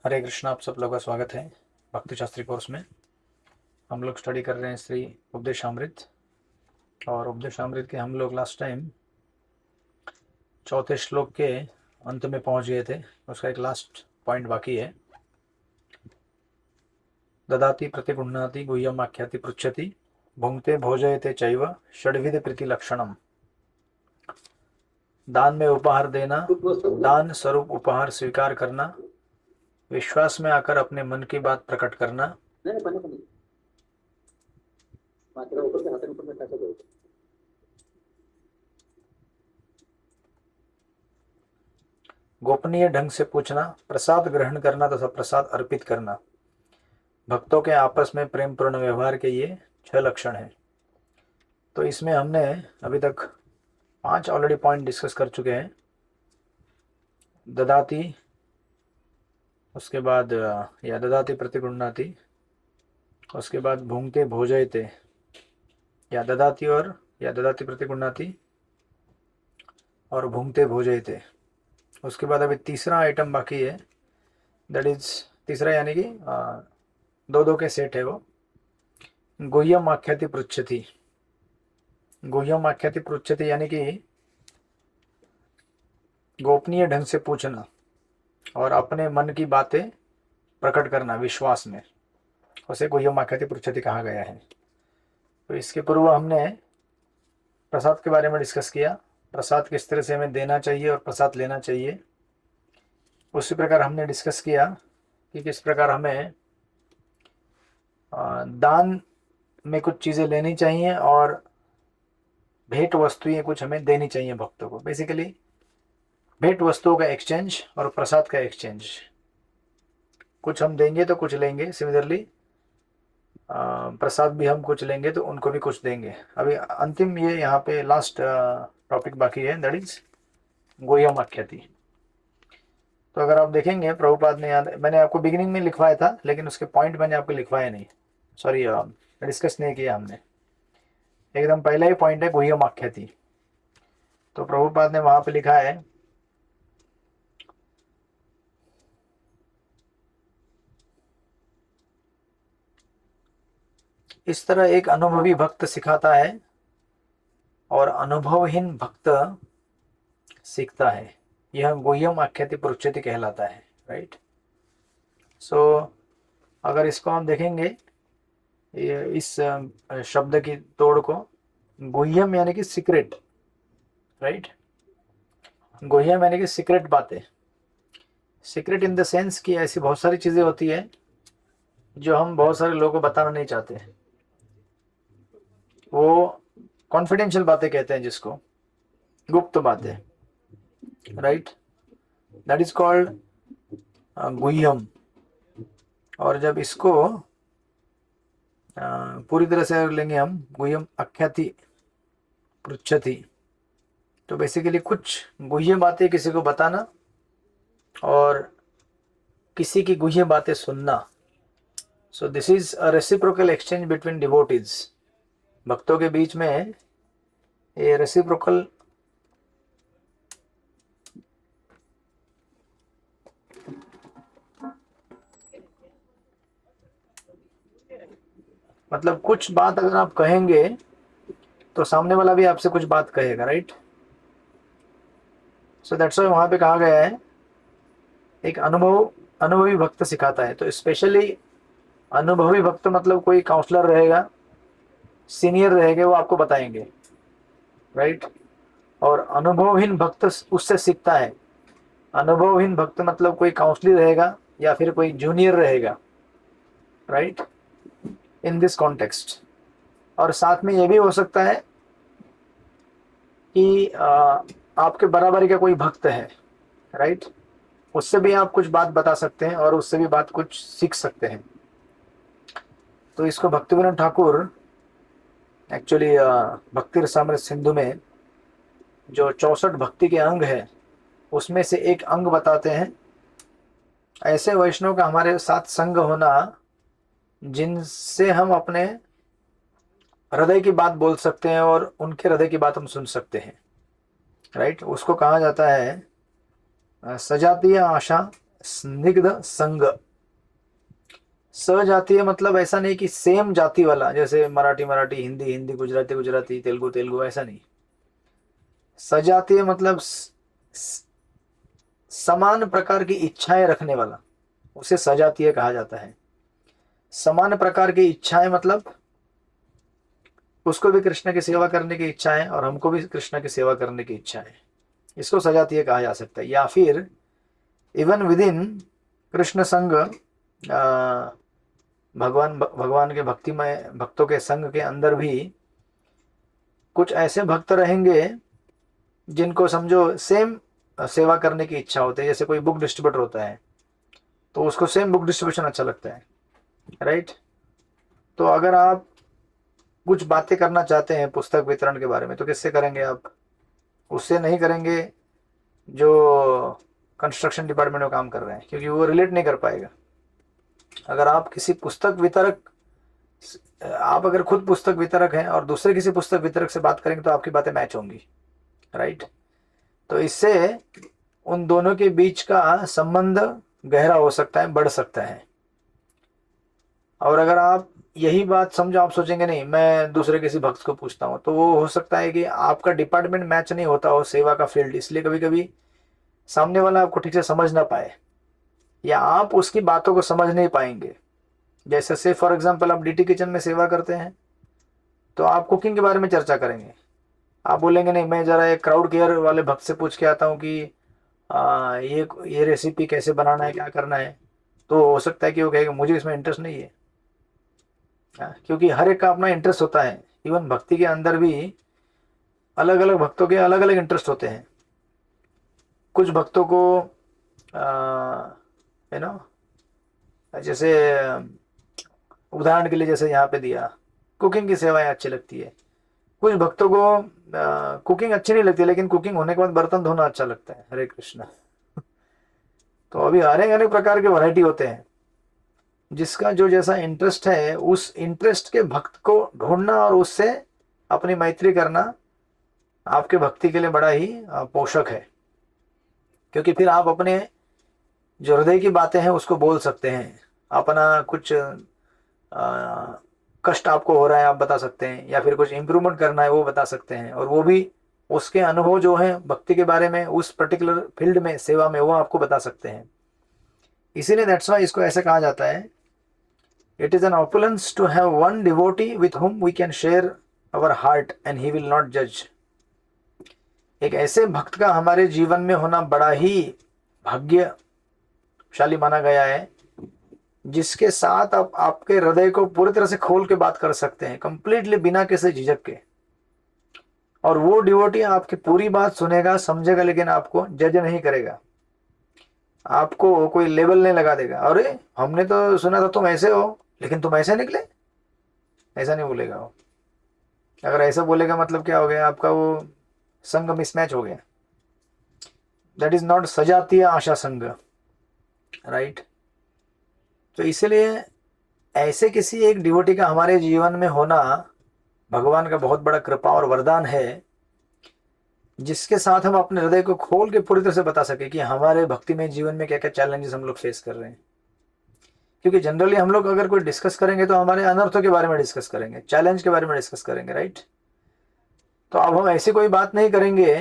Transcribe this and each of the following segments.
हरे कृष्णा। आप सब लोगों का स्वागत है भक्ति शास्त्री कोर्स में। हम लोग स्टडी कर रहे हैं श्री उपदेशामृत, और उपदेशामृत के हम लोग लास्ट टाइम चौथे श्लोक के अंत में पहुंच गए थे। उसका एक लास्ट पॉइंट बाकी है। ददाति प्रतिगृह्णाति गुह्यम आख्याति पृच्छति भुंक्ते भोजयते चैव षड्विध प्रीति लक्षणम। दान में उपहार देना, दान स्वरूप उपहार स्वीकार करना, विश्वास में आकर अपने मन की बात प्रकट करना, गोपनीय ढंग से पूछना, प्रसाद ग्रहण करना तथा प्रसाद अर्पित करना, भक्तों के आपस में प्रेम पूर्ण व्यवहार के ये 6 लक्षण हैं। तो इसमें हमने अभी तक 5 ऑलरेडी पॉइंट डिस्कस कर चुके हैं। ददाति, उसके बाद या ददाति प्रतिगृह्णाति, उसके बाद भुंक्ते भोजयते, या ददाति और या ददाति प्रतिगृह्णाति और भुंक्ते भोजयते। उसके बाद अभी तीसरा आइटम बाकी है, दैट इज तीसरा यानी कि दो के सेट है वो, गुह्यम आख्याति पृच्छति। गुह्यम आख्याति पृच्छति यानी कि गोपनीय ढंग से पूछना और अपने मन की बातें प्रकट करना विश्वास में, उसे गुह्यम आख्याति पृच्छति कहा गया है। तो इसके पूर्व हमने प्रसाद के बारे में डिस्कस किया, प्रसाद किस तरह से हमें देना चाहिए और प्रसाद लेना चाहिए। उसी प्रकार हमने डिस्कस किया कि किस प्रकार हमें दान में कुछ चीज़ें लेनी चाहिए और भेंट वस्तुएं कुछ हमें देनी चाहिए भक्तों को। बेसिकली भेंट वस्तुओं का एक्सचेंज और प्रसाद का एक्सचेंज, कुछ हम देंगे तो कुछ लेंगे। सिमिलरली प्रसाद भी हम कुछ लेंगे तो उनको भी कुछ देंगे। अभी अंतिम ये यहाँ पे लास्ट टॉपिक बाकी है, दैट इज गुह्यम आख्याति। तो अगर आप देखेंगे प्रभुपाद ने, याद मैंने आपको बिगिनिंग में लिखवाया था लेकिन उसके पॉइंट मैंने आपको लिखवाया नहीं, सॉरी डिस्कस नहीं किया हमने। एकदम पहला ही पॉइंट है गुह्यम आख्याति। तो प्रभुपाद ने वहां पे लिखा है, इस तरह एक अनुभवी भक्त सिखाता है और अनुभवहीन भक्त सीखता है। यह गुह्यम आख्याति पृच्छति कहलाता है, राइट। सो अगर इसको हम देखेंगे, इस शब्द की तोड़ को, गुह्यम यानी कि सीक्रेट, राइट। गुह्यम यानी कि सीक्रेट बातें। सीक्रेट इन द सेंस कि ऐसी बहुत सारी चीजें होती है जो हम बहुत सारे लोगों को बताना नहीं चाहते। वो कॉन्फिडेंशियल बातें कहते हैं जिसको, गुप्त बातें, राइट। दैट इज कॉल्ड गुह्यम। और जब इसको पूरी तरह से लेंगे हम, गुह्यम आख्याति पृच्छति, तो बेसिकली कुछ गुह्य बातें किसी को बताना और किसी की गुह्य बातें सुनना। So this is a reciprocal exchange between devotees. भक्तों के बीच में ये रेसिप्रोकल मतलब कुछ बात अगर आप कहेंगे तो सामने वाला भी आपसे कुछ बात कहेगा, राइट। सो दैट्स व्हाई वहां पे कहा गया है एक अनुभवी भक्त सिखाता है। तो स्पेशली अनुभवी भक्त मतलब कोई काउंसलर रहेगा, सीनियर रहेंगे, वो आपको बताएंगे, राइट। और अनुभवहीन भक्त उससे सीखता है। अनुभवहीन भक्त मतलब कोई काउंसलर रहेगा या फिर कोई जूनियर रहेगा, राइट, इन दिस कॉन्टेक्स्ट। और साथ में ये भी हो सकता है कि आपके बराबरी का कोई भक्त है, राइट, उससे भी आप कुछ बात बता सकते हैं और उससे भी बात कुछ सीख सकते हैं। तो इसको भक्तिविनोद ठाकुर एक्चुअली भक्ति रसामृत सिंधु में जो 64 भक्ति के अंग है उसमें से एक अंग बताते हैं, ऐसे वैष्णव का हमारे साथ संग होना जिनसे हम अपने हृदय की बात बोल सकते हैं और उनके हृदय की बात हम सुन सकते हैं, राइट। उसको कहा जाता है सजातीय आशा स्निग्ध संग। सजातीय मतलब ऐसा नहीं कि सेम जाति वाला, जैसे मराठी मराठी, हिंदी हिंदी, गुजराती गुजराती, तेलुगु तेलुगु, ऐसा नहीं। सजातीय मतलब समान प्रकार की इच्छाएं रखने वाला, उसे सजातीय कहा जाता है। समान प्रकार की इच्छाएं मतलब उसको भी कृष्ण की सेवा करने की इच्छा है और हमको भी कृष्ण की सेवा करने की इच्छा है, इसको सजातीय कहा जा सकता है। या फिर इवन विद इन कृष्ण संग, भगवान भगवान के भक्तिमय भक्तों के संग के अंदर भी कुछ ऐसे भक्त रहेंगे जिनको समझो सेम सेवा करने की इच्छा होती है। जैसे कोई बुक डिस्ट्रीब्यूटर होता है तो उसको सेम बुक डिस्ट्रीब्यूशन अच्छा लगता है, राइट। तो अगर आप कुछ बातें करना चाहते हैं पुस्तक वितरण के बारे में तो किससे करेंगे आप? उससे नहीं करेंगे जो कंस्ट्रक्शन डिपार्टमेंट में काम कर रहे हैं, क्योंकि वो रिलेट नहीं कर पाएगा। अगर आप किसी पुस्तक वितरक, आप अगर खुद पुस्तक वितरक हैं और दूसरे किसी पुस्तक वितरक से बात करेंगे तो आपकी बातें मैच होंगी, राइट। तो इससे उन दोनों के बीच का संबंध गहरा हो सकता है, बढ़ सकता है। और अगर आप यही बात समझो, आप सोचेंगे नहीं मैं दूसरे किसी भक्त को पूछता हूँ, तो वो हो सकता है कि आपका डिपार्टमेंट मैच नहीं होता हो, सेवा का फील्ड, इसलिए कभी कभी सामने वाला आपको ठीक से समझ ना पाए या आप उसकी बातों को समझ नहीं पाएंगे। जैसे से फॉर एग्जांपल आप डीटी किचन में सेवा करते हैं तो आप कुकिंग के बारे में चर्चा करेंगे, आप बोलेंगे नहीं मैं जरा एक क्राउड केयर वाले भक्त से पूछ के आता हूँ कि ये रेसिपी कैसे बनाना है, क्या करना है। तो हो सकता है कि वो कहेगा मुझे इसमें इंटरेस्ट नहीं है। क्योंकि हर एक का अपना इंटरेस्ट होता है। इवन भक्ति के अंदर भी अलग अलग भक्तों के अलग अलग इंटरेस्ट होते हैं। कुछ भक्तों को यू नो जैसे उदाहरण के लिए जैसे यहाँ पे दिया, कुकिंग की सेवाएं अच्छी लगती है। कुछ भक्तों को कुकिंग अच्छी नहीं लगती लेकिन कुकिंग होने के बाद बर्तन धोना अच्छा लगता है। हरे कृष्णा। तो अभी अनेक अनेक प्रकार के वैरायटी होते हैं। जिसका जो जैसा इंटरेस्ट है उस इंटरेस्ट के भक्त को ढूंढना और उससे अपनी मैत्री करना आपके भक्ति के लिए बड़ा ही पोषक है। क्योंकि फिर आप अपने जो हृदय की बातें हैं उसको बोल सकते हैं। अपना कुछ कष्ट आपको हो रहा है आप बता सकते हैं, या फिर कुछ इम्प्रूवमेंट करना है वो बता सकते हैं, और वो भी उसके अनुभव जो है भक्ति के बारे में उस पर्टिकुलर फील्ड में सेवा में वो आपको बता सकते हैं। इसीलिए दैट्स वाई इसको ऐसे कहा जाता है, it is an opulence to have one devotee with whom we can share our heart and he will not जज। एक ऐसे भक्त का हमारे जीवन में होना बड़ा ही भाग्यशाली माना गया है, जिसके साथ आप आपके हृदय को पूरी तरह से खोल के बात कर सकते हैं, कंप्लीटली बिना किसी झिझक के। और वो डिवोटी आपकी पूरी बात सुनेगा, समझेगा, लेकिन आपको जज नहीं करेगा, आपको कोई लेबल नहीं लगा देगा। अरे हमने तो सुना था तुम ऐसे हो लेकिन तुम ऐसे निकले, ऐसा नहीं बोलेगा वो। अगर ऐसा बोलेगा मतलब क्या हो गया, आपका वो संग मिसमैच हो गया। दैट इज नॉट सजातीय आशा संग, राइट। तो इसलिए ऐसे किसी एक डिवोटी का हमारे जीवन में होना भगवान का बहुत बड़ा कृपा और वरदान है, जिसके साथ हम अपने हृदय को खोल के पूरी तरह से बता सके कि हमारे भक्ति में जीवन में क्या क्या चैलेंजेस हम लोग फेस कर रहे हैं। क्योंकि जनरली हम लोग अगर कोई डिस्कस करेंगे तो हमारे अनर्थों के बारे में डिस्कस करेंगे, चैलेंज के बारे में डिस्कस करेंगे, राइट। तो अब हम ऐसी कोई बात नहीं करेंगे,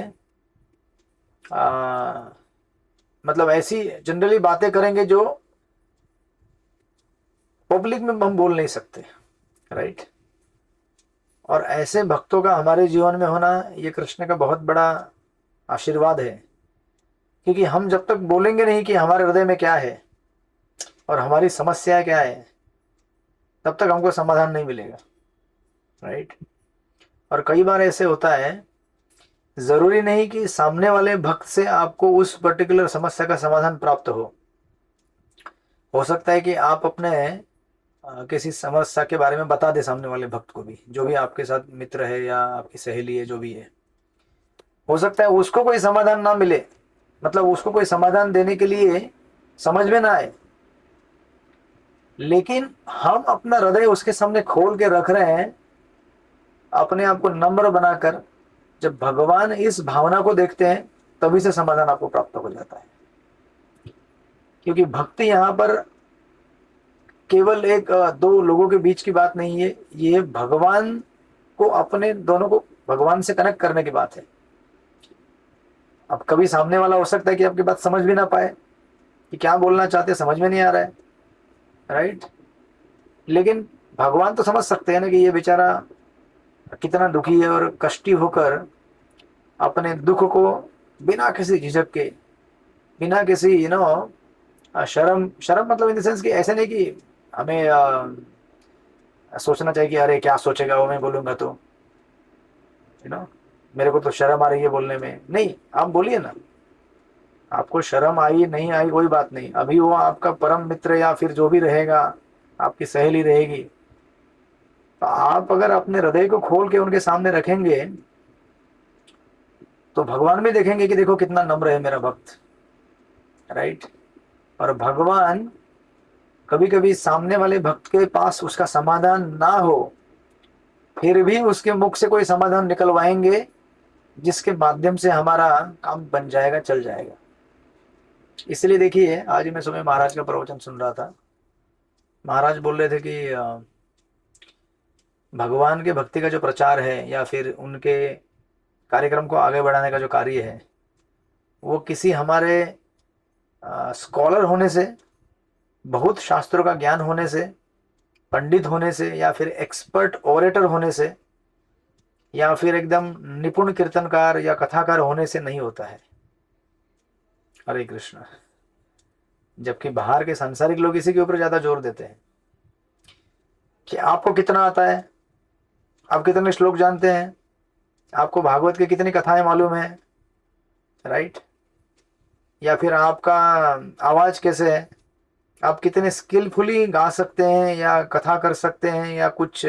मतलब ऐसी जनरली बातें करेंगे जो पब्लिक में हम बोल नहीं सकते, राइट। और ऐसे भक्तों का हमारे जीवन में होना ये कृष्ण का बहुत बड़ा आशीर्वाद है। क्योंकि हम जब तक बोलेंगे नहीं कि हमारे हृदय में क्या है और हमारी समस्या क्या है, तब तक हमको समाधान नहीं मिलेगा, राइट। और कई बार ऐसे होता है, जरूरी नहीं कि सामने वाले भक्त से आपको उस पर्टिकुलर समस्या का समाधान प्राप्त हो सकता है कि आप अपने किसी समस्या के बारे में बता दे सामने वाले भक्त को भी, जो भी आपके साथ मित्र है या आपकी सहेली है, जो भी है। हो सकता है उसको कोई समाधान ना मिले, मतलब उसको कोई समाधान देने के लिए समझ में ना आए, लेकिन हम अपना हृदय उसके सामने खोल के रख रहे हैं, अपने आप को नम्र बनाकर। जब भगवान इस भावना को देखते हैं तभी से समाधान आपको प्राप्त हो जाता है। क्योंकि भक्ति यहाँ पर केवल एक दो लोगों के बीच की बात नहीं है, ये भगवान को, अपने दोनों को भगवान से कनेक्ट करने की बात है। अब कभी सामने वाला हो सकता है कि आपकी बात समझ भी ना पाए, कि क्या बोलना चाहते समझ में नहीं आ रहा है, राइट। लेकिन भगवान तो समझ सकते हैं ना कि ये बेचारा कितना दुखी है और कष्टी होकर अपने दुख को बिना किसी झिझक के, बिना किसी शर्म, शर्म मतलब इन द सेंस कि ऐसे नहीं कि हमें सोचना चाहिए कि अरे क्या सोचेगा वो मैं बोलूंगा तो, मेरे को तो शर्म आ रही है बोलने में, नहीं, आप बोलिए ना। आपको शर्म आई नहीं आई कोई बात नहीं, अभी वो आपका परम मित्र या फिर जो भी रहेगा, आपकी सहेली रहेगी, तो आप अगर अपने हृदय को खोल के उनके सामने रखेंगे तो भगवान भी देखेंगे कि देखो कितना नम्र है मेरा भक्त, राइट। और भगवान कभी कभी सामने वाले भक्त के पास उसका समाधान ना हो, फिर भी उसके मुख से कोई समाधान निकलवाएंगे, जिसके माध्यम से हमारा काम बन जाएगा, चल जाएगा। इसलिए देखिए, आज मैं सुबह महाराज का प्रवचन सुन रहा था। महाराज बोल रहे थे कि भगवान के भक्ति का जो प्रचार है या फिर उनके कार्यक्रम को आगे बढ़ाने का जो कार्य है, वो किसी हमारे स्कॉलर होने से, बहुत शास्त्रों का ज्ञान होने से, पंडित होने से, या फिर एक्सपर्ट ओरेटर होने से, या फिर एकदम निपुण कीर्तनकार या कथाकार होने से नहीं होता है। हरे कृष्ण। जबकि बाहर के सांसारिक लोग इसी के ऊपर ज्यादा जोर देते हैं कि आपको कितना आता है, आप कितने श्लोक जानते हैं, आपको भागवत की कितनी कथाएं मालूम है, राइट। या फिर आपका आवाज कैसे है, आप कितने स्किलफुली गा सकते हैं या कथा कर सकते हैं, या कुछ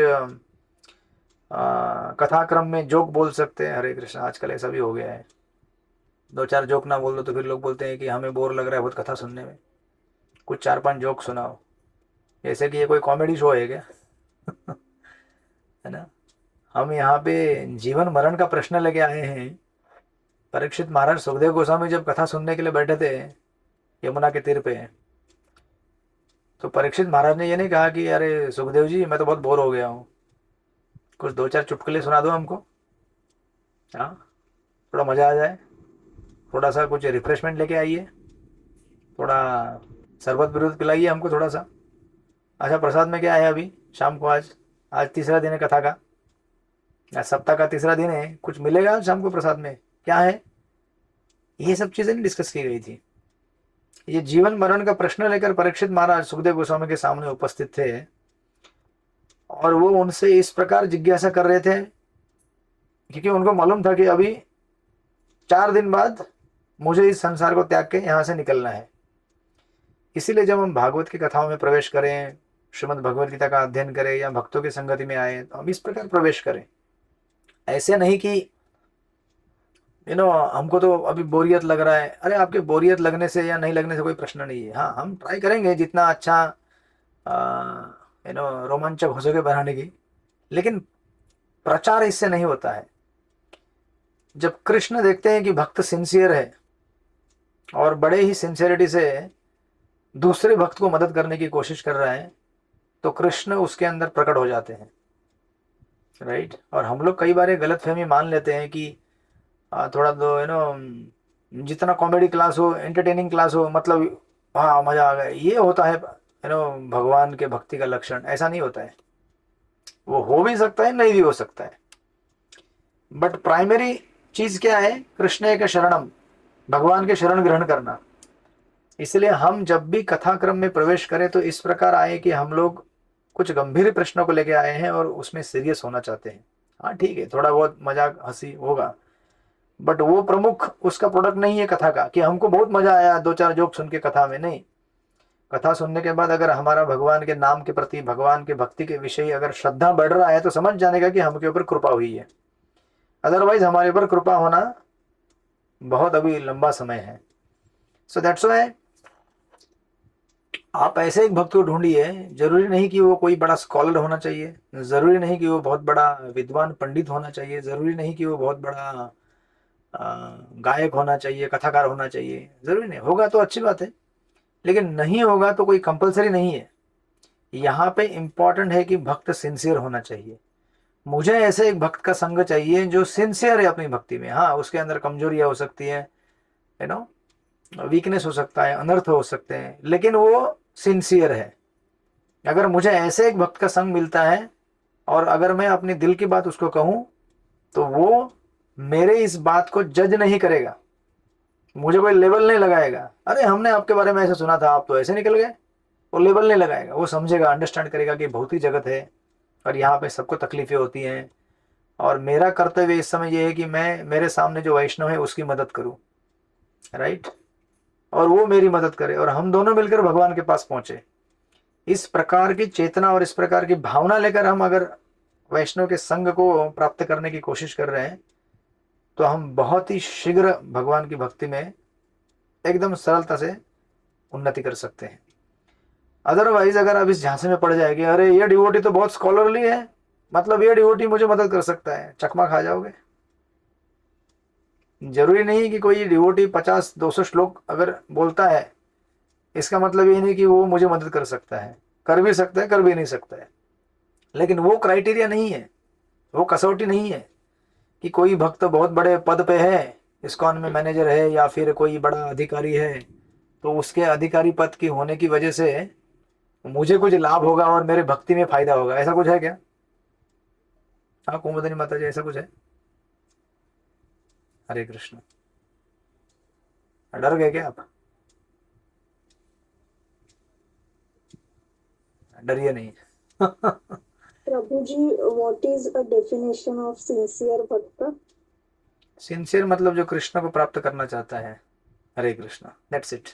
कथाक्रम में जोक बोल सकते हैं। हरे कृष्ण। आजकल ऐसा भी हो गया है, दो चार जोक ना बोल दो तो फिर लोग बोलते हैं कि हमें बोर लग रहा है बहुत कथा सुनने में, कुछ चार पांच जोक सुनाओ, जैसे कि ये कोई कॉमेडी शो है क्या। है ना। हम यहाँ पे जीवन मरण का प्रश्न लेके आए हैं। परीक्षित महाराज सुखदेव गोस्वामी जब कथा सुनने के लिए बैठे थे यमुना के तीर पे, तो परीक्षित महाराज ने ये नहीं कहा कि अरे सुखदेव जी मैं तो बहुत बोर हो गया हूँ, कुछ दो चार चुटकुले सुना दो हमको, हाँ, थोड़ा मजा आ जाए, थोड़ा सा कुछ रिफ्रेशमेंट लेके आइए, थोड़ा शरबत विरुद्ध पिलाइए हमको थोड़ा सा। अच्छा, प्रसाद में क्या है अभी शाम को? आज आज तीसरा दिन है कथा का, आज सप्ताह का तीसरा दिन है, कुछ मिलेगा आज शाम को प्रसाद में, क्या है? ये सब चीजें डिस्कस की गई थी। ये जीवन मरण का प्रश्न लेकर परीक्षित महाराज सुखदेव गोस्वामी के सामने उपस्थित थे, और वो उनसे इस प्रकार जिज्ञासा कर रहे थे क्योंकि उनको मालूम था कि अभी 4 दिन बाद मुझे इस संसार को त्याग के यहाँ से निकलना है। इसीलिए जब हम भागवत की कथाओं में प्रवेश करें, श्रीमद् भगवद गीता का अध्ययन करें या भक्तों की संगति में आए, तो हम इस प्रकार प्रवेश करें। ऐसे नहीं कि हमको तो अभी बोरियत लग रहा है। अरे आपके बोरियत लगने से या नहीं लगने से कोई प्रश्न नहीं है। हाँ, हम ट्राई करेंगे जितना अच्छा रोमांचक हो सके बनाने की, लेकिन प्रचार इससे नहीं होता है। जब कृष्ण देखते हैं कि भक्त सिंसियर है और बड़े ही सिंसियरिटी से दूसरे भक्त को मदद करने की कोशिश कर रहा है, तो कृष्ण उसके अंदर प्रकट हो जाते हैं, राइट। और हम लोग कई बार ये गलत फहमी मान लेते हैं कि थोड़ा तो जितना कॉमेडी क्लास हो, एंटरटेनिंग क्लास हो, मतलब हाँ मजा आ गया, ये होता है भगवान के भक्ति का लक्षण। ऐसा नहीं होता है। वो हो भी सकता है, नहीं भी हो सकता है, बट प्राइमरी चीज क्या है? कृष्ण के शरणम, भगवान के शरण ग्रहण करना। इसलिए हम जब भी कथाक्रम में प्रवेश करें तो इस प्रकार आए कि हम लोग कुछ गंभीर प्रश्नों को लेके आए हैं और उसमें सीरियस होना चाहते हैं। हाँ ठीक है, थोड़ा बहुत मजाक हंसी होगा, बट वो प्रमुख उसका प्रोडक्ट नहीं है कथा का, कि हमको बहुत मजा आया दो चार जोक सुन के कथा में। नहीं, कथा सुनने के बाद अगर हमारा भगवान के नाम के प्रति, भगवान के भक्ति के विषय अगर श्रद्धा बढ़ रहा है, तो समझ जाने का कि हमके ऊपर कृपा हुई है। अदरवाइज हमारे ऊपर कृपा होना बहुत अभी लंबा समय है। सो दैट्स व्हाई आप ऐसे एक भक्त को ढूंढिए। जरूरी नहीं कि वो कोई बड़ा स्कॉलर होना चाहिए, जरूरी नहीं कि वो बहुत बड़ा विद्वान पंडित होना चाहिए, जरूरी नहीं कि वो बहुत बड़ा गायक होना चाहिए, कथाकार होना चाहिए, जरूरी नहीं। होगा तो अच्छी बात है, लेकिन नहीं होगा तो कोई कंपलसरी नहीं है। यहाँ पे इम्पॉर्टेंट है कि भक्त सिंसियर होना चाहिए। मुझे ऐसे एक भक्त का संग चाहिए जो सिंसियर है अपनी भक्ति में। हाँ, उसके अंदर कमजोरियां हो सकती है, यू नो, वीकनेस हो सकता है, अनर्थ हो सकते हैं, लेकिन वो सिंसियर है। अगर मुझे ऐसे एक भक्त का संग मिलता है और अगर मैं अपनी दिल की बात उसको कहूं तो वो मेरे इस बात को जज नहीं करेगा, मुझे कोई लेबल नहीं लगाएगा, अरे हमने आपके बारे में ऐसे सुना था आप तो ऐसे निकल गए। वो लेबल नहीं लगाएगा, वो समझेगा, अंडरस्टैंड करेगा कि भौतिक जगत है और यहाँ पे सबको तकलीफें होती हैं और मेरा कर्तव्य इस समय ये है कि मैं मेरे सामने जो वैष्णव है उसकी मदद करूं, राइट, और वो मेरी मदद करे और हम दोनों मिलकर भगवान के पास पहुंचे। इस प्रकार की चेतना और इस प्रकार की भावना लेकर हम अगर वैष्णव के संग को प्राप्त करने की कोशिश कर रहे हैं तो हम बहुत ही शीघ्र भगवान की भक्ति में एकदम सरलता से उन्नति कर सकते हैं। अदरवाइज अगर आप इस झांसे में पड़ जाएंगे, अरे ये डिवोटी तो बहुत स्कॉलरली है, मतलब ये डिवोटी मुझे मदद कर सकता है, चकमा खा जाओगे। जरूरी नहीं कि कोई डिवोटी 50-200 श्लोक अगर बोलता है इसका मतलब ये नहीं कि वो मुझे मदद कर सकता है, कर भी सकता है, कर भी नहीं सकता है, लेकिन वो क्राइटेरिया नहीं है, वो कसौटी नहीं है कि कोई भक्त बहुत बड़े पद पे है, इस्कॉन में मैनेजर है या फिर कोई बड़ा अधिकारी है, तो उसके अधिकारी पद की होने की वजह से मुझे कुछ लाभ होगा और मेरे भक्ति में फायदा होगा, ऐसा कुछ है क्या? हाँ कुमुदनी माता जी, ऐसा कुछ है? हरे कृष्ण। डर गए क्या आप? डरिए नहीं। प्रभु जी, what is a definition of sincere bhakta? Sincere मतलब जो कृष्ण को प्राप्त करना चाहता है। हरे कृष्ण, दैट्स इट।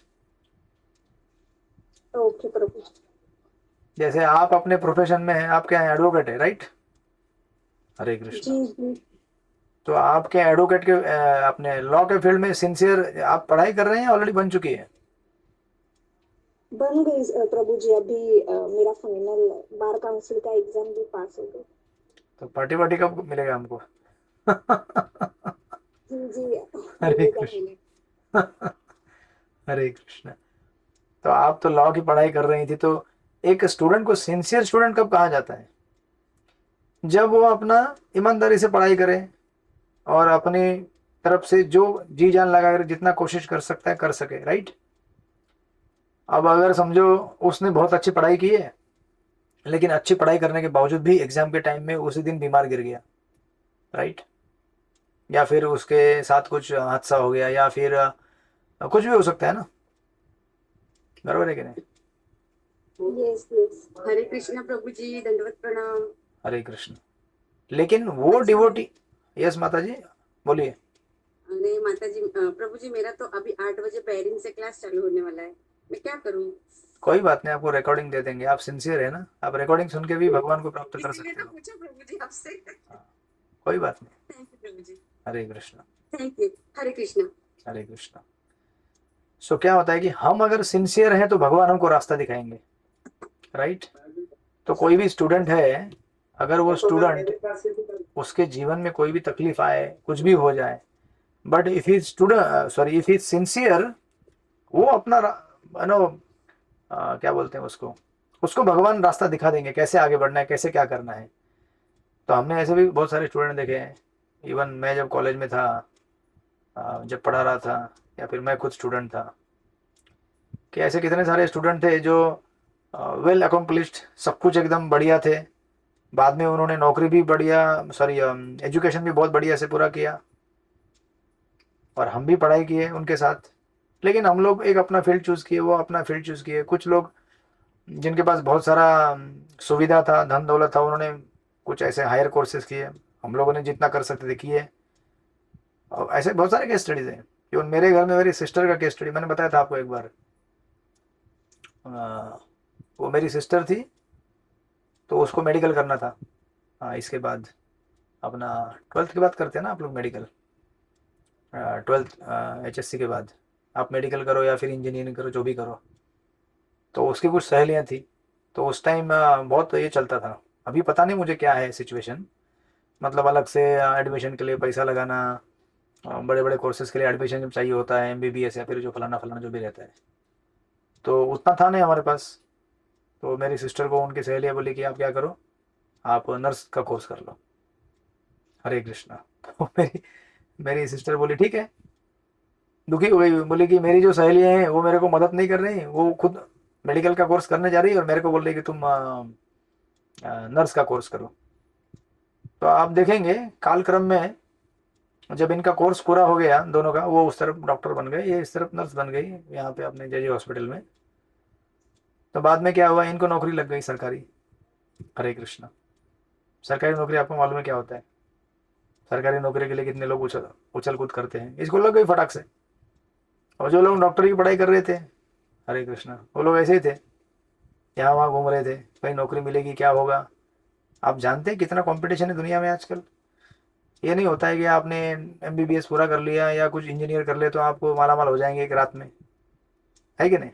ओके प्रभु जी। जैसे आप अपने प्रोफेशन में हैं, आप क्या है, एडवोकेट है, राइट? हरे कृष्ण। जी जी, तो आपके एडवोकेट के अपने लॉ के फील्ड में सिंसियर आप पढ़ाई कर रहे हैं, ऑलरेडी बन चुकी है? बन गई प्रभु जी। अभी मेरा फाइनल बार काउंसिल का एग्जाम भी पास हो गया। तो पार्टी वार्टी कब मिलेगा हमको? जी जी, हरे मिलेगा कृष्ण। मिलेगा। हरे कृष्ण। तो आप तो लॉ की पढ़ाई कर रही थी, तो एक स्टूडेंट को सिंसियर स्टूडेंट कब कहा जाता है? जब वो अपना ईमानदारी से पढ़ाई करे और अपनी तरफ से जो जी जान लगा कर जितना कोशिश कर सकता है कर सके, राइट? अब अगर समझो उसने बहुत अच्छी पढ़ाई की है लेकिन अच्छी पढ़ाई करने के बावजूद भी एग्जाम के टाइम में उसी दिन बीमार गिर गया, राइट, या फिर उसके साथ कुछ हादसा हो गया या फिर कुछ भी हो सकता है ना, बराबर है कि नहीं? Yes yes. हरे कृष्णा प्रभु जी, दंडवत प्रणाम। हरे कृष्ण। लेकिन वो अच्छा, डिवोटी, यस माता जी बोलिए। अरे माता जी, प्रभु जी, मेरा तो अभी 8 बजे पैरिंग से क्लास चालू होने वाला है, मैं क्या करूं? कोई बात नहीं, आपको रिकॉर्डिंग दे देंगे, आप सिंसियर है ना, आप रिकॉर्डिंग सुन के भी भगवान को प्राप्त कर इसीलिए सकते तो हो। पूछा प्रभु जी आपसे। हाँ, कोई बात नहीं। थैंक यू प्रभु जी। Hare Krishna. Thank you. Hare Krishna. Hare Krishna. So क्या होता है कि हम अगर सिंसियर हैं तो भगवान हमको रास्ता दिखाएंगे, राइट? तो कोई भी स्टूडेंट है, अगर वो स्टूडेंट उसके जीवन में कोई भी तकलीफ आए, कुछ भी हो जाए, but if he student sorry if he sincere, वो अपना नो क्या बोलते हैं उसको, उसको भगवान रास्ता दिखा देंगे कैसे आगे बढ़ना है, कैसे क्या करना है। तो हमने ऐसे भी बहुत सारे स्टूडेंट देखे हैं, इवन मैं जब कॉलेज में था, जब पढ़ा रहा था, या फिर मैं खुद स्टूडेंट था, कि ऐसे कितने सारे स्टूडेंट थे जो वेल अकम्पलिश्ड, सब कुछ एकदम बढ़िया थे, बाद में उन्होंने नौकरी भी बढ़िया, सॉरी एजुकेशन भी बहुत बढ़िया से पूरा किया और हम भी पढ़ाई किए उनके साथ, लेकिन हम लोग एक अपना फील्ड चूज़ किए, वो अपना फील्ड चूज़ किए। कुछ लोग जिनके पास बहुत सारा सुविधा था, धन दौलत था, उन्होंने कुछ ऐसे हायर कोर्सेज किए, हम लोगों ने जितना कर सकते थे किए। और ऐसे बहुत सारे केस स्टडीज हैं। इवन मेरे घर में मेरी सिस्टर का केस स्टडी मैंने बताया था आपको एक बार। वो मेरी सिस्टर थी, तो उसको मेडिकल करना था। इसके बाद अपना 12th के बाद करते हैं ना आप लोग मेडिकल, 12th HSC के बाद आप मेडिकल करो या फिर इंजीनियरिंग करो, जो भी करो। तो उसकी कुछ सहेलियाँ थी, तो उस टाइम बहुत ये चलता था, अभी पता नहीं मुझे क्या है सिचुएशन, मतलब अलग से एडमिशन के लिए पैसा लगाना, बड़े बड़े कोर्सेज के लिए एडमिशन जब चाहिए होता है, MBBS या फिर जो फलाना फलाना जो भी रहता है। तो उतना था नहीं हमारे पास। तो मेरी सिस्टर को उनकी सहेलियाँ बोली कि आप क्या करो, आप नर्स का कोर्स कर लो। हरे कृष्णा। तो मेरी सिस्टर बोली ठीक है, दुखी हो गई, बोली कि मेरी जो सहेलियाँ हैं वो मेरे को मदद नहीं कर रही, वो खुद मेडिकल का कोर्स करने जा रही है और मेरे को बोल रही कि तुम नर्स का कोर्स करो। तो आप देखेंगे कालक्रम में जब इनका कोर्स पूरा हो गया दोनों का, वो उस तरफ डॉक्टर बन गए, ये इस तरफ नर्स बन गई यहाँ पे अपने जे हॉस्पिटल में। तो बाद में क्या हुआ, इनको नौकरी लग गई सरकारी। हरे कृष्णा। सरकारी नौकरी आपको मालूम है क्या होता है? सरकारी नौकरी के लिए कितने लोग उछल उछल कूद करते हैं, इसको लग गई फटाक से। और जो लोग डॉक्टर की पढ़ाई कर रहे थे, हरे कृष्णा, वो लोग ऐसे ही थे, यहाँ वहाँ घूम रहे थे, कहीं नौकरी मिलेगी क्या होगा। आप जानते हैं कितना कंपटीशन है दुनिया में आजकल। ये नहीं होता है कि आपने एमबीबीएस पूरा कर लिया या कुछ इंजीनियर कर ले तो आपको माला माल हो जाएंगे एक रात में, है कि नहीं।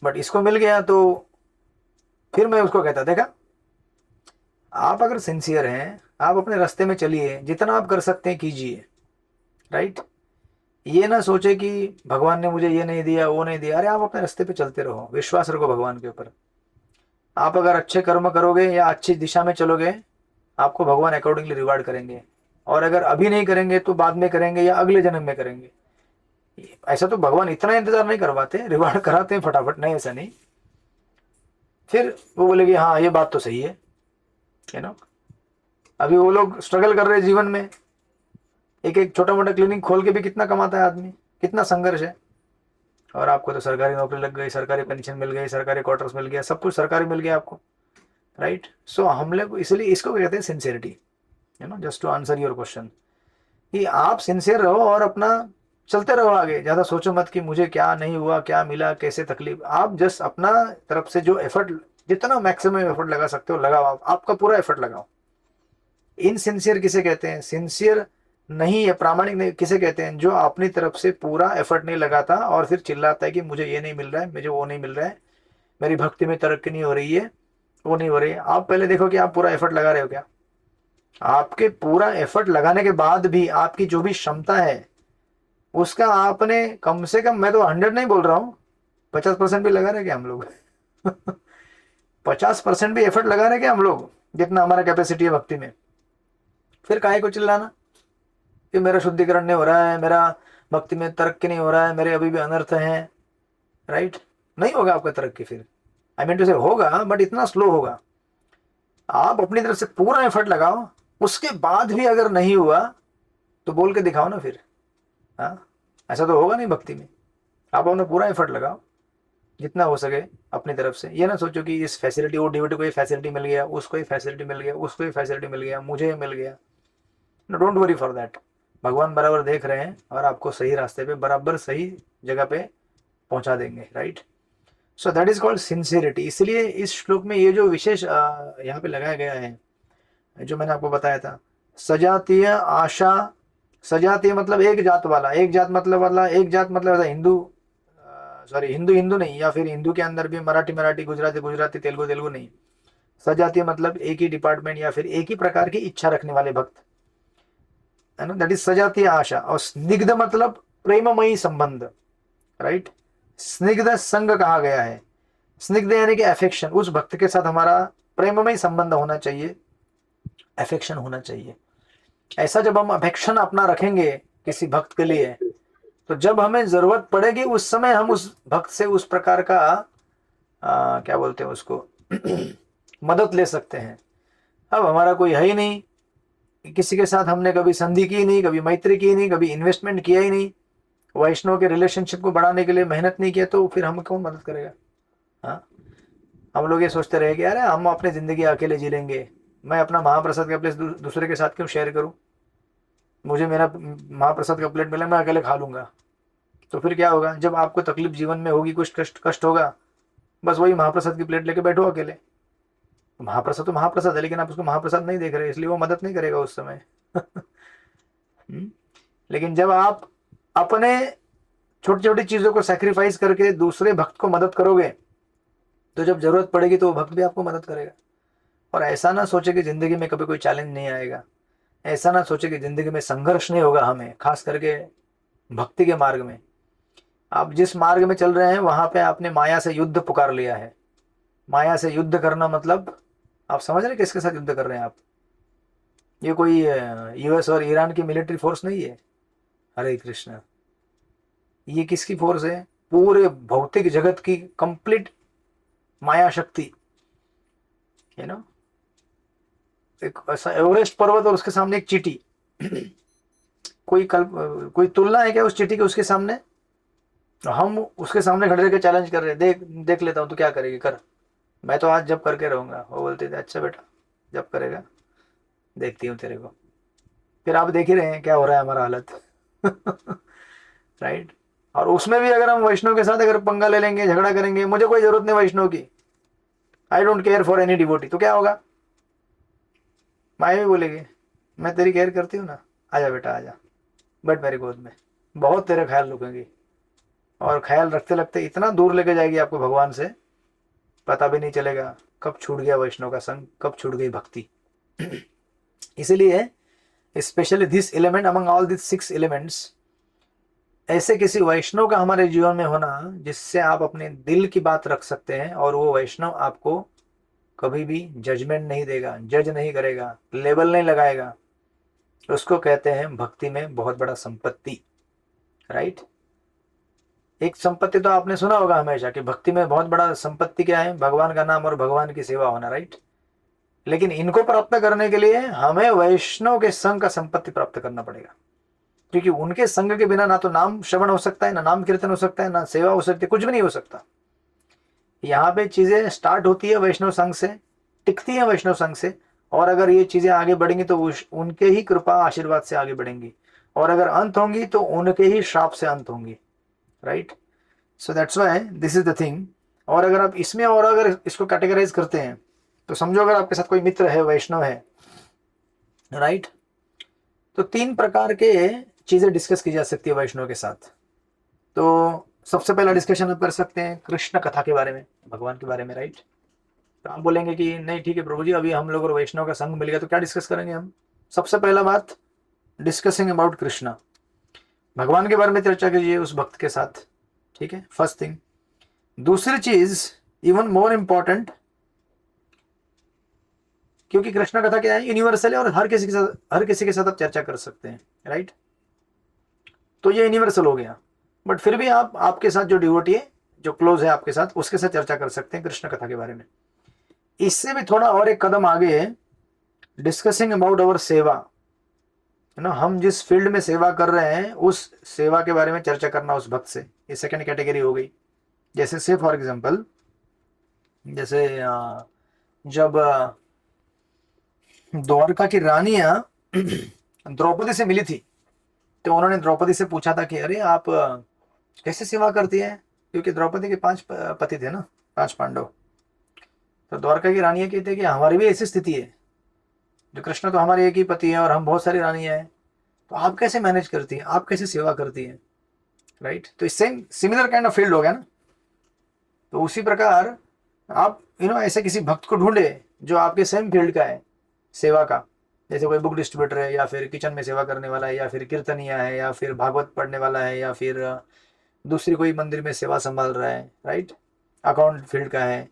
बट इसको मिल गया तो फिर मैं उसको कहता, देखा आप अगर सिंसियर हैं, आप अपने रास्ते में चलिए, जितना आप कर सकते हैं कीजिए, राइट। ये ना सोचे कि भगवान ने मुझे ये नहीं दिया वो नहीं दिया। अरे आप अपने रास्ते पे चलते रहो, विश्वास रखो भगवान के ऊपर। आप अगर अच्छे कर्म करोगे या अच्छी दिशा में चलोगे, आपको भगवान अकॉर्डिंगली रिवार्ड करेंगे। और अगर अभी नहीं करेंगे तो बाद में करेंगे या अगले जन्म में करेंगे। ऐसा तो भगवान इतना इंतजार नहीं करवाते, रिवार्ड कराते हैं फटाफट, नहीं ऐसा नहीं। फिर वो बोले कि हाँ ये बात तो सही है ना। अभी वो लोग स्ट्रगल कर रहे हैं जीवन में, एक एक छोटा मोटा क्लिनिक खोल के भी कितना कमाता है आदमी, कितना संघर्ष है। और आपको तो सरकारी नौकरी लग गई, सरकारी पेंशन मिल गई, सरकारी क्वार्टर्स मिल गया, सब कुछ सरकारी मिल गया आपको, राइट। सो हम लोग इसलिए इसको कहते हैं sincerity, just to answer your question, कि आप सिंसियर रहो और अपना चलते रहो आगे। ज़्यादा सोचो मत कि मुझे क्या नहीं हुआ, क्या मिला, कैसे तकलीफ। आप जस्ट अपना तरफ से जो एफर्ट, जितना मैक्सिमम एफर्ट लगा सकते हो लगाओ, आपका पूरा एफर्ट लगाओ। इनसिंसियर किसे कहते हैं? सिंसियर नहीं है, प्रामाणिक नहीं किसे कहते हैं? जो अपनी तरफ से पूरा एफर्ट नहीं लगाता और फिर चिल्लाता है कि मुझे ये नहीं मिल रहा है, मुझे वो नहीं मिल रहा है, मेरी भक्ति में तरक्की नहीं हो रही है, वो नहीं हो रही है। आप पहले देखो कि आप पूरा एफर्ट लगा रहे हो क्या। आपके पूरा एफर्ट लगाने के बाद भी आपकी जो भी क्षमता है उसका आपने कम से कम, मैं तो 100 नहीं बोल रहा हूँ, 50% भी लगा रहे क्या हम लोग 50% भी एफर्ट लगा रहे क्या हम लोग, जितना हमारा कैपेसिटी है भक्ति में। फिर काहे को चिल्लाना कि मेरा शुद्धिकरण नहीं हो रहा है, मेरा भक्ति में तरक्की नहीं हो रहा है, मेरे अभी भी अनर्थ हैं, राइट। नहीं होगा आपका तरक्की फिर, आई मीन टू से होगा बट इतना स्लो होगा। आप अपनी तरफ से पूरा एफर्ट लगाओ, उसके बाद भी अगर नहीं हुआ तो बोल के दिखाओ ना फिर। हाँ, ऐसा तो होगा नहीं भक्ति में। आप अपना पूरा एफर्ट लगाओ जितना हो सके अपनी तरफ से। ये ना सोचो कि इस फैसिलिटी, वो डिवोटी को ये फैसिलिटी मिल गया, उसको ये फैसिलिटी मिल गया, उसको ये फैसिलिटी मिल गया, मुझे ये मिल गया। No, don't worry for that. भगवान बराबर देख रहे हैं और आपको सही रास्ते पे, बराबर सही जगह पे पहुंचा देंगे, right. So that is called sincerity. इसलिए इस श्लोक में ये जो विशेष यहाँ पे लगाया गया है, जो मैंने आपको बताया था, सजातीय आशा। सजातीय मतलब एक जात वाला, एक जात मतलब हिंदू, सॉरी हिंदू हिंदू नहीं, या फिर हिंदू के अंदर भी मराठी मराठी, गुजराती गुजराती, तेलुगु तेलुगु नहीं। सजातीय मतलब एक ही डिपार्टमेंट या फिर एक ही प्रकार की इच्छा रखने वाले भक्त, है ना, दैट इज सजातीय आशा। और स्निग्ध मतलब प्रेममयी संबंध, राइट। स्निग्ध संग कहा गया है। स्निग्ध यानी कि अफेक्शन, उस भक्त के साथ हमारा प्रेममय संबंध होना चाहिए, अफेक्शन होना चाहिए। ऐसा जब हम अफेक्शन अपना रखेंगे किसी भक्त के लिए, तो जब हमें जरूरत पड़ेगी उस समय हम उस भक्त से उस प्रकार का क्या बोलते हैं उसको मदद ले सकते हैं। अब हमारा कोई है ही नहीं, किसी के साथ हमने कभी संधि की नहीं, कभी मैत्री की नहीं, कभी इन्वेस्टमेंट किया ही नहीं, वैष्णव के रिलेशनशिप को बढ़ाने के लिए मेहनत नहीं किया, तो फिर हम कौन मदद करेगा। हाँ, हम लोग ये सोचते रहे कि अरे हम अपनी ज़िंदगी अकेले जी लेंगे, मैं अपना महाप्रसाद का प्लेट दूसरे के साथ क्यों शेयर करूं, मुझे मेरा महाप्रसाद का प्लेट मिला, मैं अकेले खा लूँगा। तो फिर क्या होगा, जब आपको तकलीफ जीवन में होगी, कुछ कष्ट होगा, बस वही महाप्रसाद की प्लेट लेके बैठो अकेले। महाप्रसाद तो महाप्रसाद है, लेकिन आप उसको महाप्रसाद नहीं देख रहे, इसलिए वो मदद नहीं करेगा उस समय लेकिन जब आप अपने छोटी छोटी चीज़ों को सेक्रीफाइस करके दूसरे भक्त को मदद करोगे, तो जब जरूरत पड़ेगी तो वो भक्त भी आपको मदद करेगा। और ऐसा ना सोचे कि ज़िंदगी में कभी कोई चैलेंज नहीं आएगा, ऐसा ना सोचे कि ज़िंदगी में संघर्ष नहीं होगा हमें, खास करके भक्ति के मार्ग में। आप जिस मार्ग में चल रहे हैं वहां पे आपने माया से युद्ध पुकार लिया है। माया से युद्ध करना मतलब आप समझ रहे हैं किसके साथ युद्ध कर रहे हैं आप? ये कोई यूएस और ईरान की मिलिट्री फोर्स नहीं है। हरे कृष्ण। ये किसकी फोर्स है? पूरे भौतिक जगत की कंप्लीट माया शक्ति, यू नो। एक ऐसा एवरेस्ट पर्वत और उसके सामने एक चींटी कोई तुलना है क्या उस चींटी के उसके सामने? हम उसके सामने खड़े रहकर चैलेंज कर रहे हैं, देख देख लेता हूँ तो क्या करेगी, कर। मैं तो आज जब करके रहूंगा। वो बोलते थे अच्छा बेटा जब करेगा देखती हूँ तेरे को। फिर आप देख ही रहे हैं क्या हो रहा है हमारा हालत राइट। और उसमें भी अगर हम वैष्णव के साथ अगर पंगा ले लेंगे, झगड़ा करेंगे, मुझे कोई जरूरत नहीं वैष्णव की, I don't care for any devotee, तो क्या होगा? माया भी बोलेगी मैं तेरी केयर करती हूँ ना, आजा बेटा आजा, बैठ मेरी गोद में, बहुत तेरा ख्याल रखूंगी। और ख्याल रखते रखते इतना दूर लेके जाएगी आपको भगवान से, पता भी नहीं चलेगा कब छूट गया वैष्णव का संग, कब छूट गई भक्ति। इसीलिए specially this element among all this 6 elements, ऐसे किसी वैष्णव का हमारे जीवन में होना जिससे आप अपने दिल की बात रख सकते हैं, और वो वैष्णव आपको कभी भी जजमेंट नहीं देगा, जज नहीं करेगा, लेबल नहीं लगाएगा, उसको कहते हैं भक्ति में बहुत बड़ा संपत्ति। राइट। एक संपत्ति तो आपने सुना होगा हमेशा कि भक्ति में बहुत बड़ा संपत्ति क्या है? भगवान का नाम और भगवान की सेवा होना। राइट। लेकिन इनको प्राप्त करने के लिए हमें वैष्णव के संग का संपत्ति प्राप्त करना पड़ेगा, क्योंकि उनके संग के बिना ना तो नाम श्रवण हो सकता है, ना नाम कीर्तन हो सकता है, ना सेवा हो सकती है, कुछ भी नहीं हो सकता। यहाँ पे चीजें स्टार्ट होती है वैष्णव संघ से, टिकती है वैष्णव संघ से, और अगर ये चीजें आगे बढ़ेंगी तो उनके ही कृपा आशीर्वाद से आगे बढ़ेंगी, और अगर अंत होंगी तो उनके ही श्राप से अंत होंगी। Right. So that's why this is the thing. और अगर आप इसमें और अगर इसको कैटेगराइज करते हैं तो समझो अगर आपके साथ कोई मित्र है, वैष्णव है, राइट, तो 3 प्रकार के चीजें डिस्कस की जा सकती है वैष्णव के साथ। तो सबसे पहला डिस्कशन आप कर सकते हैं कृष्ण कथा के बारे में, भगवान के बारे में। राइट। तो आप बोलेंगे कि नहीं ठीक है प्रभु जी, अभी हम लोग और वैष्णव का संग मिल गया तो क्या डिस्कस करेंगे हम? सबसे पहला बात, डिस्कसिंग अबाउट कृष्णा, भगवान के बारे में चर्चा कीजिए उस भक्त के साथ। ठीक है, फर्स्ट थिंग। दूसरी चीज इवन मोर इंपॉर्टेंट, क्योंकि कृष्ण कथा क्या है, यूनिवर्सल है और हर किसी के साथ आप चर्चा कर सकते हैं। राइट। तो ये यूनिवर्सल हो गया, बट फिर भी आप आपके साथ जो डिवोटी है, जो क्लोज है आपके साथ, उसके साथ चर्चा कर सकते हैं कृष्ण कथा के बारे में। इससे भी थोड़ा और एक कदम आगे है, डिस्कसिंग अबाउट अवर सेवा, है ना, हम जिस फील्ड में सेवा कर रहे हैं उस सेवा के बारे में चर्चा करना उस भक्त से, ये सेकंड कैटेगरी हो गई। जैसे से फॉर एग्जांपल, जैसे जब द्वारका की रानियां द्रौपदी से मिली थी तो उन्होंने द्रौपदी से पूछा था कि अरे आप कैसे सेवा करती है, क्योंकि द्रौपदी के 5 पति थे ना, 5 पांडव। तो द्वारका की रानियां कहती है कि हमारी भी ऐसी स्थिति है, जो कृष्ण तो हमारे एक ही पति है और हम बहुत सारी रानियां हैं, तो आप कैसे मैनेज करती है, आप कैसे सेवा करती है? राइट। तो same similar kind of field हो गया ना। तो उसी प्रकार आप ऐसे किसी भक्त को ढूंढे जो आपके सेम फील्ड का है सेवा का, जैसे कोई बुक डिस्ट्रीब्यूटर है, या फिर किचन में सेवा करने वाला है, या फिर कीर्तनिया है, या फिर भागवत पढ़ने वाला है, या फिर दूसरी कोई मंदिर में सेवा संभाल रहा है, राइट, अकाउंट फील्ड का है।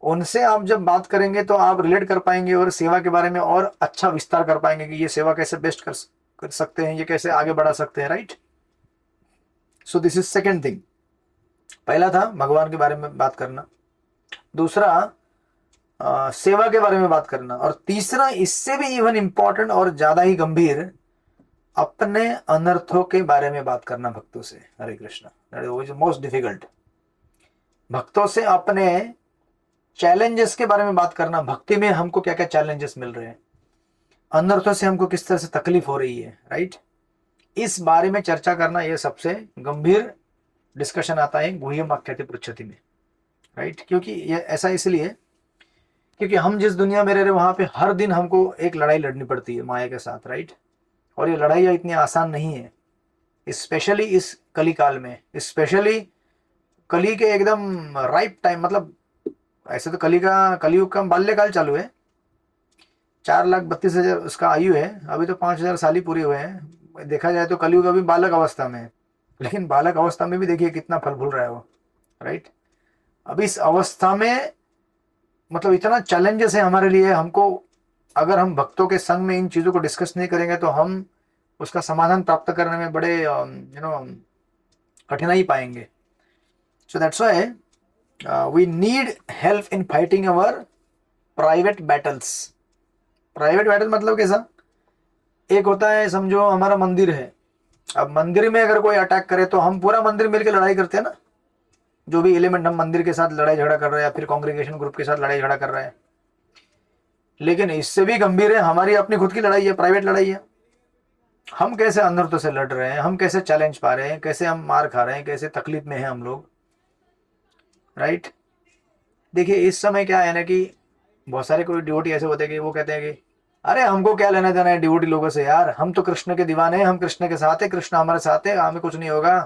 उनसे आप जब बात करेंगे तो आप रिलेट कर पाएंगे और सेवा के बारे में और अच्छा विस्तार कर पाएंगे कि ये सेवा कैसे बेस्ट कर सकते हैं, ये कैसे आगे बढ़ा सकते हैं। Right. So this is second thing. पहला था भगवान के बारे में बात करना, दूसरा सेवा के बारे में बात करना, और तीसरा इससे भी इवन इंपॉर्टेंट और ज्यादा ही गंभीर, अपने अनर्थों के बारे में बात करना भक्तों से। Hare Krishna, that is most difficult. भक्तों से अपने चैलेंजेस के बारे में बात करना, भक्ति में हमको क्या क्या चैलेंजेस मिल रहे हैं, अनर्थों से हमको किस तरह से तकलीफ हो रही है। राइट। इस बारे में चर्चा करना, यह सबसे गंभीर डिस्कशन आता है गुह्यम आख्याति पृच्छति में। राइट। क्योंकि ये ऐसा इसलिए क्योंकि हम जिस दुनिया में रह रहे वहां पे हर दिन हमको एक लड़ाई लड़नी पड़ती है माया के साथ। राइट। और ये लड़ाई इतनी आसान नहीं है, स्पेशली इस कली काल में, स्पेशली कली के एकदम राइट टाइम। मतलब ऐसे तो कलियुग का बाल्यकाल चालू है, 4,32,000 उसका आयु है, अभी तो 5,000 साल ही पूरे हुए हैं। देखा जाए तो कलियुग अभी बालक अवस्था में है। लेकिन बालक अवस्था में भी देखिए कितना फल फूल रहा है वो, राइट। अब इस अवस्था में मतलब इतना चैलेंजेस है हमारे लिए, हमको अगर हम भक्तों के संग में इन चीज़ों को डिस्कस नहीं करेंगे तो हम उसका समाधान प्राप्त करने में बड़े कठिनाई पाएंगे। So that's why we need help in fighting our private battles. Private battle मतलब कैसा, एक होता है समझो हमारा मंदिर है, अब मंदिर में अगर कोई अटैक करे तो हम पूरा मंदिर मिलकर लड़ाई करते हैं ना, जो भी एलिमेंट हम मंदिर के साथ लड़ाई झगड़ा कर रहे हैं या फिर कांग्रेगेशन ग्रुप के साथ लड़ाई झगड़ा कर रहे हैं। लेकिन इससे भी गंभीर है हमारी अपनी खुद की लड़ाई है, प्राइवेट लड़ाई है। हम कैसे अनर्थों से लड़ रहे हैं, हम कैसे चैलेंज पा रहे हैं, कैसे हम मार खा रहे हैं, कैसे तकलीफ में हैं हम लोग, राइट। देखिए इस समय क्या है ना कि बहुत सारे कोई डिवोटी ऐसे होते हैं कि वो कहते हैं कि अरे हमको क्या लेना देना है डिवोटी लोगों से यार, हम तो कृष्ण के दीवाने हैं, हम कृष्ण के साथ है, कृष्ण हमारे साथ है, हमें कुछ नहीं होगा।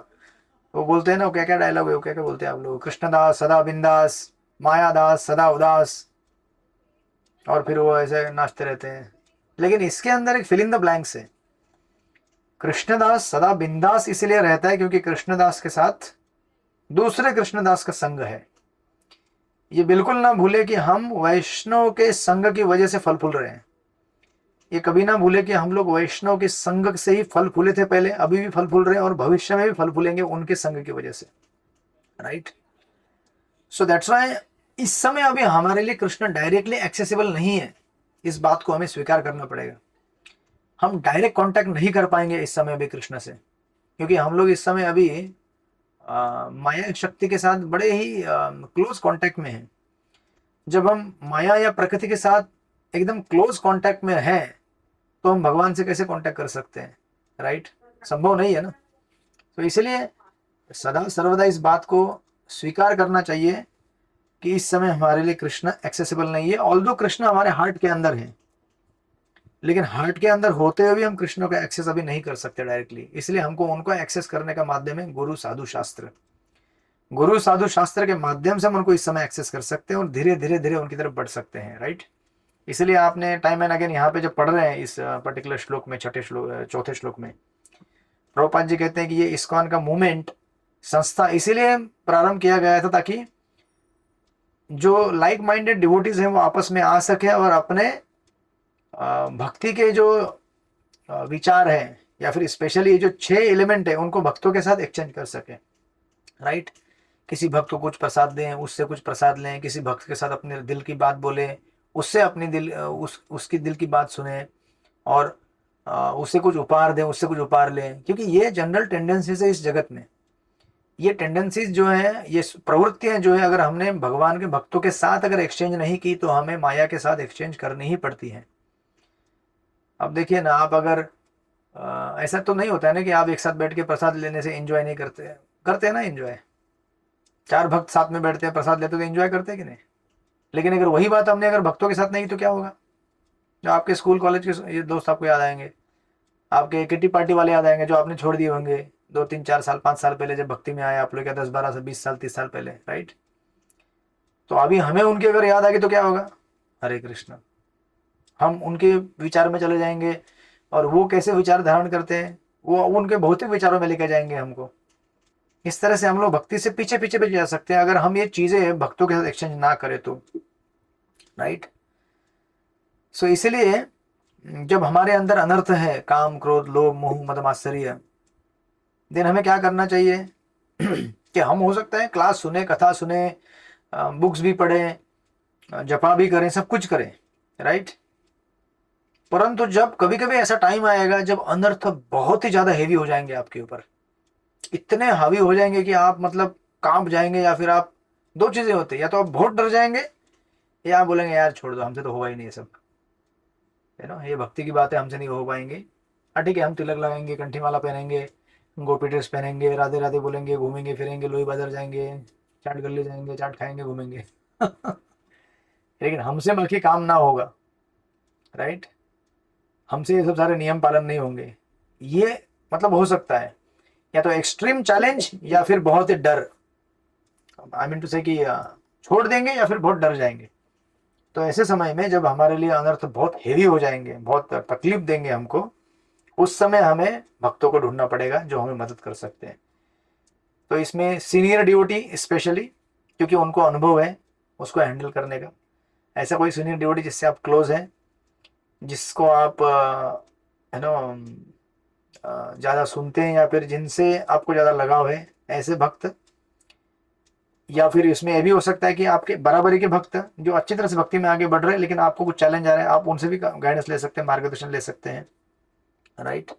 वो बोलते हैं ना, वो क्या क्या डायलॉग है, वो क्या क्या बोलते हैं आप लोग, कृष्णदास सदा बिंदास, मायादास सदा उदास, और फिर वो ऐसे नाचते रहते हैं। लेकिन इसके अंदर एक फिल इन द ब्लैंक्स है। कृष्णदास सदा बिंदास इसलिए रहता है क्योंकि कृष्णदास के साथ दूसरे कृष्णदास का संग है। ये बिल्कुल ना भूले कि हम वैष्णव के संग की वजह से फल फूल रहे हैं। ये कभी ना भूले कि हम लोग वैष्णव के संग से ही फल फूले थे पहले, अभी भी फल फूल रहे हैं और भविष्य में भी फल फूलेंगे उनके संग की वजह से, राइट। सो दैट्स व्हाई इस समय अभी हमारे लिए कृष्ण डायरेक्टली एक्सेसिबल नहीं है, इस बात को हमें स्वीकार करना पड़ेगा। हम डायरेक्ट कांटेक्ट नहीं कर पाएंगे इस समय अभी कृष्ण से, क्योंकि हम लोग इस समय अभी माया शक्ति के साथ बड़े ही क्लोज कांटेक्ट में हैं। जब हम माया या प्रकृति के साथ एकदम क्लोज कांटेक्ट में हैं तो हम भगवान से कैसे कांटेक्ट कर सकते हैं, राइट। संभव नहीं है ना। तो इसलिए सदा सर्वदा इस बात को स्वीकार करना चाहिए कि इस समय हमारे लिए कृष्ण एक्सेसिबल नहीं है। ऑल्दो कृष्ण हमारे हार्ट के अंदर है, लेकिन हार्ट के अंदर होते हुए भी हम कृष्ण का एक्सेस अभी नहीं कर सकते डायरेक्टली। इसलिए हमको उनको एक्सेस करने का माध्यम है गुरु साधु शास्त्र। गुरु साधु शास्त्र के माध्यम से हम उनको इस समय एक्सेस कर सकते हैं और धीरे धीरे धीरे उनकी तरफ बढ़ सकते हैं, राइट। इसलिए आपने टाइम एंड अगेन यहाँ पे जब पढ़ रहे हैं इस पर्टिकुलर श्लोक में, चौथे श्लोक में प्रभुपाद जी कहते हैं कि ये इस्कॉन का मूवमेंट संस्था इसीलिए प्रारंभ किया गया था ताकि जो लाइक माइंडेड डिवोटीज हैं वो आपस में आ सके और अपने भक्ति के जो विचार हैं या फिर स्पेशली ये जो 6 एलिमेंट है उनको भक्तों के साथ एक्सचेंज कर सके, राइट। किसी भक्त को कुछ प्रसाद दें, उससे कुछ प्रसाद लें, किसी भक्त के साथ अपने दिल की बात बोले, उससे अपनी उसकी दिल की बात सुने और उससे कुछ उपहार दें, उससे कुछ उपहार लें। क्योंकि ये जनरल टेंडेंसीज है इस जगत में। ये टेंडेंसीज जो है, ये प्रवृत्तियां जो है, अगर हमने भगवान के भक्तों के साथ अगर एक्सचेंज नहीं की तो हमें माया के साथ एक्सचेंज करनी ही पड़ती है। अब देखिए ना, आप अगर ऐसा तो नहीं होता है ना कि आप एक साथ बैठ के प्रसाद लेने से एंजॉय नहीं करते, करते हैं ना एंजॉय। 4 भक्त साथ में बैठते हैं, प्रसाद लेते तो एंजॉय करते हैं कि नहीं। लेकिन अगर वही बात हमने अगर भक्तों के साथ नहीं की तो क्या होगा। जो आपके स्कूल कॉलेज के ये दोस्त आपको याद आएंगे, आपके किटी पार्टी वाले याद आएंगे जो आपने छोड़ दिए होंगे 2, 3, 4 साल 5 साल पहले जब भक्ति में आए आप लोग, क्या 10, 12 से 20 साल 30 साल पहले, राइट। तो अभी हमें उनकी अगर याद आ गई तो क्या होगा, हरे कृष्ण, हम उनके विचार में चले जाएंगे और वो कैसे विचार धारण करते हैं वो उनके भौतिक विचारों में लेके जाएंगे हमको। इस तरह से हम लोग भक्ति से पीछे पीछे भी जा सकते हैं अगर हम ये चीजें भक्तों के साथ एक्सचेंज ना करें तो, राइट। सो इसलिए जब हमारे अंदर अनर्थ है, काम क्रोध लोभ मोह मद मात्सर्य, देन हमें क्या करना चाहिए कि हम हो सकता है क्लास सुने, कथा सुने, बुक्स भी पढ़ें, जपा भी करें, सब कुछ करें, राइट। परंतु जब कभी कभी ऐसा टाइम आएगा जब अनर्थ बहुत ही ज्यादा हेवी हो जाएंगे आपके ऊपर, इतने हावी हो जाएंगे कि आप मतलब कांप जाएंगे, या फिर आप 2 चीजें होती है, या तो आप बहुत डर जाएंगे या आप बोलेंगे यार छोड़ दो, हमसे तो होगा ही नहीं ये सब, है ना, ये भक्ति की बातें हमसे नहीं हो पाएंगे। ठीक है, हम तिलक लगाएंगे, कंठी माला पहनेंगे, गोपी ड्रेस पहनेंगे, राधे राधे बोलेंगे, घूमेंगे फिरेंगे, लोई बाजार जाएंगे, चाट गल्ले जाएंगे, चाट खाएंगे, घूमेंगे लेकिन हमसे बाकी काम ना होगा, राइट। हमसे ये सब सारे नियम पालन नहीं होंगे। ये मतलब हो सकता है या तो एक्सट्रीम चैलेंज या फिर बहुत ही डर, आई मीन टू से कि छोड़ देंगे या फिर बहुत डर जाएंगे। तो ऐसे समय में जब हमारे लिए अनर्थ बहुत हेवी हो जाएंगे, बहुत तकलीफ देंगे हमको, उस समय हमें भक्तों को ढूंढना पड़ेगा जो हमें मदद कर सकते हैं। तो इसमें सीनियर डिवोटी स्पेशली, क्योंकि उनको अनुभव है उसको हैंडल करने का, ऐसा कोई सीनियर डिवोटी जिससे आप क्लोज हैं, जिसको आप है नो ज़्यादा सुनते हैं, या फिर जिनसे आपको ज़्यादा लगाव है, ऐसे भक्त। या फिर इसमें यह भी हो सकता है कि आपके बराबरी के भक्त जो अच्छी तरह से भक्ति में आगे बढ़ रहे हैं, लेकिन आपको कुछ चैलेंज आ रहा है, आप उनसे भी गाइडेंस ले सकते हैं, मार्गदर्शन ले सकते हैं, राइट।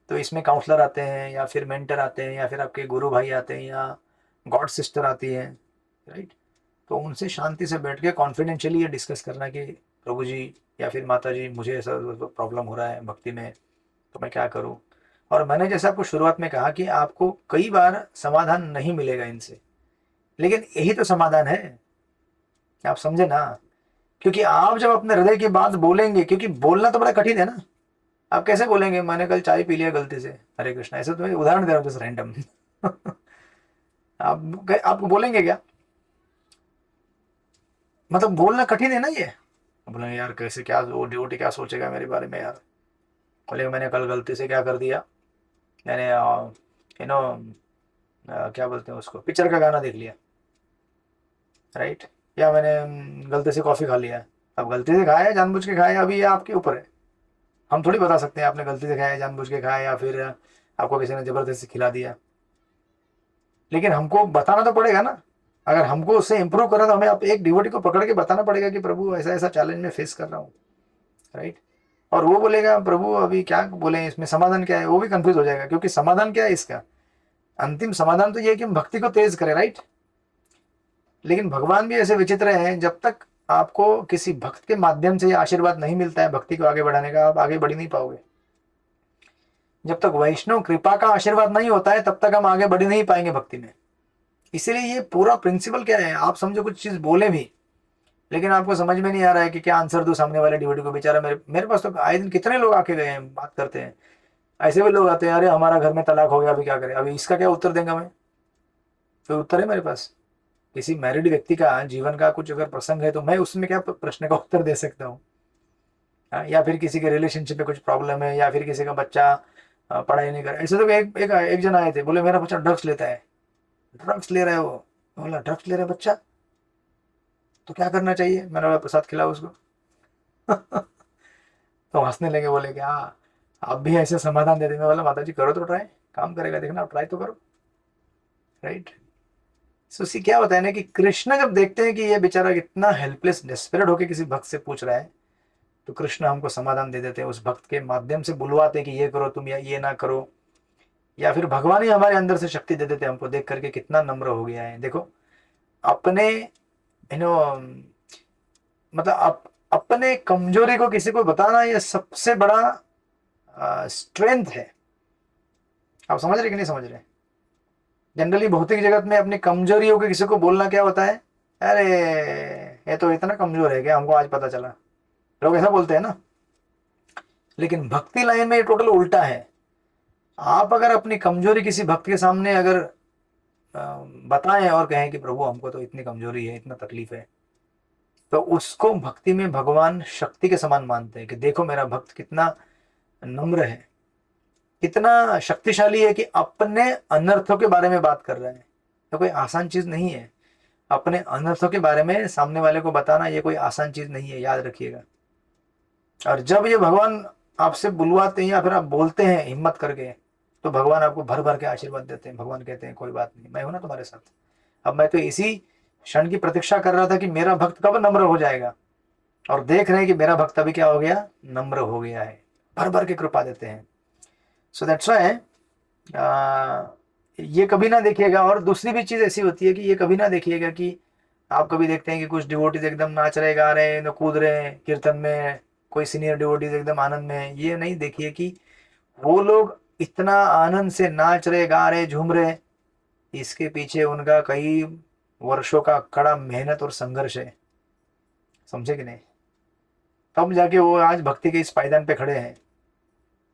तो इसमें काउंसलर आते हैं, या फिर मेंटर आते हैं, या फिर आपके गुरु भाई आते हैं, या गॉड सिस्टर आती है, राइट। तो उनसे शांति से बैठ के कॉन्फिडेंशियली ये डिस्कस करना कि प्रभु जी या फिर माता जी, मुझे ऐसा प्रॉब्लम हो रहा है भक्ति में, तो मैं क्या करूं। और मैंने जैसे आपको शुरुआत में कहा कि आपको कई बार समाधान नहीं मिलेगा इनसे, लेकिन यही तो समाधान है, आप समझे ना। क्योंकि आप जब अपने हृदय की बात बोलेंगे, क्योंकि बोलना तो बड़ा कठिन है ना, आप कैसे बोलेंगे मैंने कल चाय पी लिया गलती से, हरे कृष्णा, ऐसे तो मैं उदाहरण दे रहा हूँ जैसे रैंडम आप बोलेंगे क्या, मतलब बोलना कठिन है ना ये। बोलेंगे यार कैसे, क्या वो डिवोटी क्या सोचेगा मेरे बारे में यार, बोलेगा मैंने कल गलती से क्या कर दिया, मैंने यू नो क्या बोलते हैं उसको, पिक्चर का गाना देख लिया, राइट। या मैंने गलती से कॉफ़ी खा लिया। अब गलती से खाया जानबूझ के खाया, अभी ये आपके ऊपर है, हम थोड़ी बता सकते हैं आपने गलती से खाया, जानबूझ के खाया, या फिर आपको किसी ने ज़बरदस्ती खिला दिया। लेकिन हमको बताना तो पड़ेगा ना, अगर हमको उससे इम्प्रूव करना तो हमें आप एक डिवोटी को पकड़ के बताना पड़ेगा कि प्रभु ऐसा ऐसा चैलेंज में फेस कर रहा हूँ, राइट। और वो बोलेगा प्रभु अभी क्या बोले, इसमें समाधान क्या है, वो भी कंफ्यूज हो जाएगा, क्योंकि समाधान क्या है इसका, अंतिम समाधान तो ये है कि हम भक्ति को तेज करें, राइट। लेकिन भगवान भी ऐसे विचित्र हैं, जब तक आपको किसी भक्त के माध्यम से आशीर्वाद नहीं मिलता है भक्ति को आगे बढ़ाने का, आप आगे बढ़ नहीं पाओगे। जब तक वैष्णव कृपा का आशीर्वाद नहीं होता है तब तक हम आगे बढ़ नहीं पाएंगे भक्ति में। इसीलिए ये पूरा प्रिंसिपल क्या है, आप समझो कुछ चीज बोले भी, लेकिन आपको समझ में नहीं आ रहा है कि क्या आंसर दूं सामने वाले डिवोटी को। बेचारा मेरे पास तो आए दिन कितने लोग आके गए हैं, बात करते हैं, ऐसे भी लोग आते हैं, अरे हमारा घर में तलाक हो गया, अभी क्या करें, अभी इसका क्या उत्तर देंगे मैं, कोई उत्तर है मेरे पास। किसी मैरिड व्यक्ति का जीवन का कुछ अगर प्रसंग है तो मैं उसमें क्या प्रश्न का उत्तर दे सकता हूँ। या फिर किसी के रिलेशनशिप में कुछ प्रॉब्लम है, या फिर किसी का बच्चा पढ़ाई नहीं कर, ऐसे तो एक जन आए थे, बोले मेरा बच्चा ड्रग्स लेता है। ड्रग्स ले रहा है वो, बोला ड्रग्स ले रहा है बच्चा तो क्या करना चाहिए, मैंने बोला प्रसाद खिलाओ उसको तो हंसने लगे, बोले कि हाँ आप भी ऐसे समाधान दे देंगे। बोला माता जी करो तो ट्राई, काम करेगा देखना, ट्राई तो करो, राइट। सो सी क्या होता है ना कि कृष्ण जब देखते हैं कि ये बेचारा इतना हेल्पलेस डेस्परेट होकर किसी भक्त से पूछ रहा है, तो कृष्ण हमको समाधान दे देते हैं, उस भक्त के माध्यम से बुलवाते हैं कि ये करो तुम, या ये ना करो। या फिर भगवान ही हमारे अंदर से शक्ति दे देते हैं हमको, देख करके कितना नम्र हो गया है। देखो अपने मतलब अपने कमजोरी को किसी को बताना ये सबसे बड़ा स्ट्रेंथ है। आप समझ रहे कि नहीं समझ रहे। जनरली भौतिक जगत में अपनी कमजोरियों को किसी को बोलना क्या होता है, अरे ये तो इतना कमजोर है क्या, हमको आज पता चला, लोग ऐसा बोलते हैं ना। लेकिन भक्ति लाइन में ये टोटल उल्टा है। आप अगर अपनी कमजोरी किसी भक्त के सामने अगर बताएं और कहें कि प्रभु हमको तो इतनी कमजोरी है, इतना तकलीफ है, तो उसको भक्ति में भगवान शक्ति के समान मानते हैं कि देखो मेरा भक्त कितना नम्र है, कितना शक्तिशाली है कि अपने अनर्थों के बारे में बात कर रहा है। तो कोई आसान चीज नहीं है, अपने अनर्थों के बारे में सामने वाले को बताना ये कोई आसान चीज नहीं है, याद रखिएगा। और जब ये भगवान आपसे बुलवाते हैं या फिर आप बोलते हैं हिम्मत करके, तो भगवान आपको भर भर के आशीर्वाद देते हैं। भगवान कहते हैं कोई बात नहीं, मैं हूं ना तुम्हारे साथ। अब मैं तो इसी क्षण की प्रतीक्षा कर रहा था कि मेरा भक्त कब नम्र हो जाएगा, और देख रहे हैं कि मेरा भक्त अभी क्या हो गया, नम्र हो गया है। भर भर के कृपा देते हैं। सो दैट्स व्हाई ये कभी ना देखिएगा। और दूसरी भी चीज ऐसी होती है कि ये कभी ना देखिएगा कि आप कभी देखते हैं कि कुछ डिवोटीज एकदम नाच रहे, गा रहे हैं, कूद रहे हैं कीर्तन में, कोई सीनियर डिवोटीज एकदम आनंद में है। ये नहीं देखिए कि वो लोग इतना आनंद से नाच रहे, गा रहे, झूम रहे, इसके पीछे उनका कई वर्षों का कड़ा मेहनत और संघर्ष है। समझे कि नहीं। तब जाके वो आज भक्ति के इस पायदान पे खड़े हैं,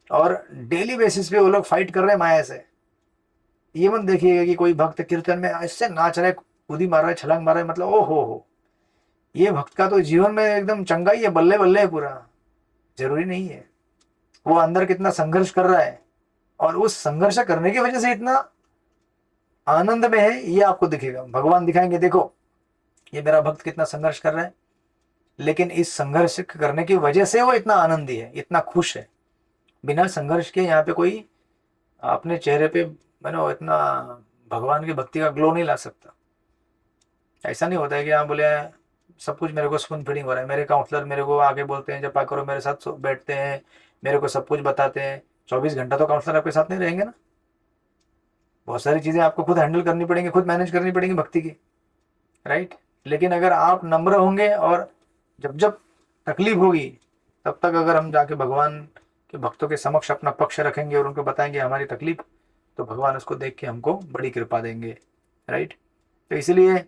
और डेली बेसिस पे वो लोग फाइट कर रहे हैं माया से। ये मत देखिएगा कि कोई भक्त कीर्तन में ऐसे नाच रहे, कूदी मार रहा है, छलांग मार रहा है, मतलब ओ हो, ये भक्त का तो जीवन में एकदम चंगाई है, बल्ले बल्ले है पूरा। जरूरी नहीं है। वो अंदर कितना संघर्ष कर रहा है, और उस संघर्ष करने की वजह से इतना आनंद में है ये आपको दिखेगा। भगवान दिखाएंगे देखो ये मेरा भक्त कितना संघर्ष कर रहा है, लेकिन इस संघर्ष करने की वजह से वो इतना आनंदी है, इतना खुश है। बिना संघर्ष के यहाँ पे कोई अपने चेहरे पे इतना भगवान की भक्ति का ग्लो नहीं ला सकता। ऐसा नहीं होता है कि आप बोले सब कुछ मेरे को स्पून फीडिंग हो रहा है, मेरे काउंसलर मेरे को आगे बोलते हैं जपा करो, मेरे साथ बैठते हैं, मेरे को सब कुछ बताते हैं। 24 घंटा तो काउंसलर आपके साथ नहीं रहेंगे ना, बहुत सारी चीज़ें आपको खुद हैंडल करनी पड़ेंगी, खुद मैनेज करनी पड़ेंगी भक्ति की, राइट। लेकिन अगर आप नम्र होंगे और जब जब तकलीफ होगी तब तक अगर हम जाके भगवान के भक्तों के समक्ष अपना पक्ष रखेंगे और उनको बताएंगे हमारी तकलीफ, तो भगवान उसको देख के हमको बड़ी कृपा देंगे, राइट। तो इसलिए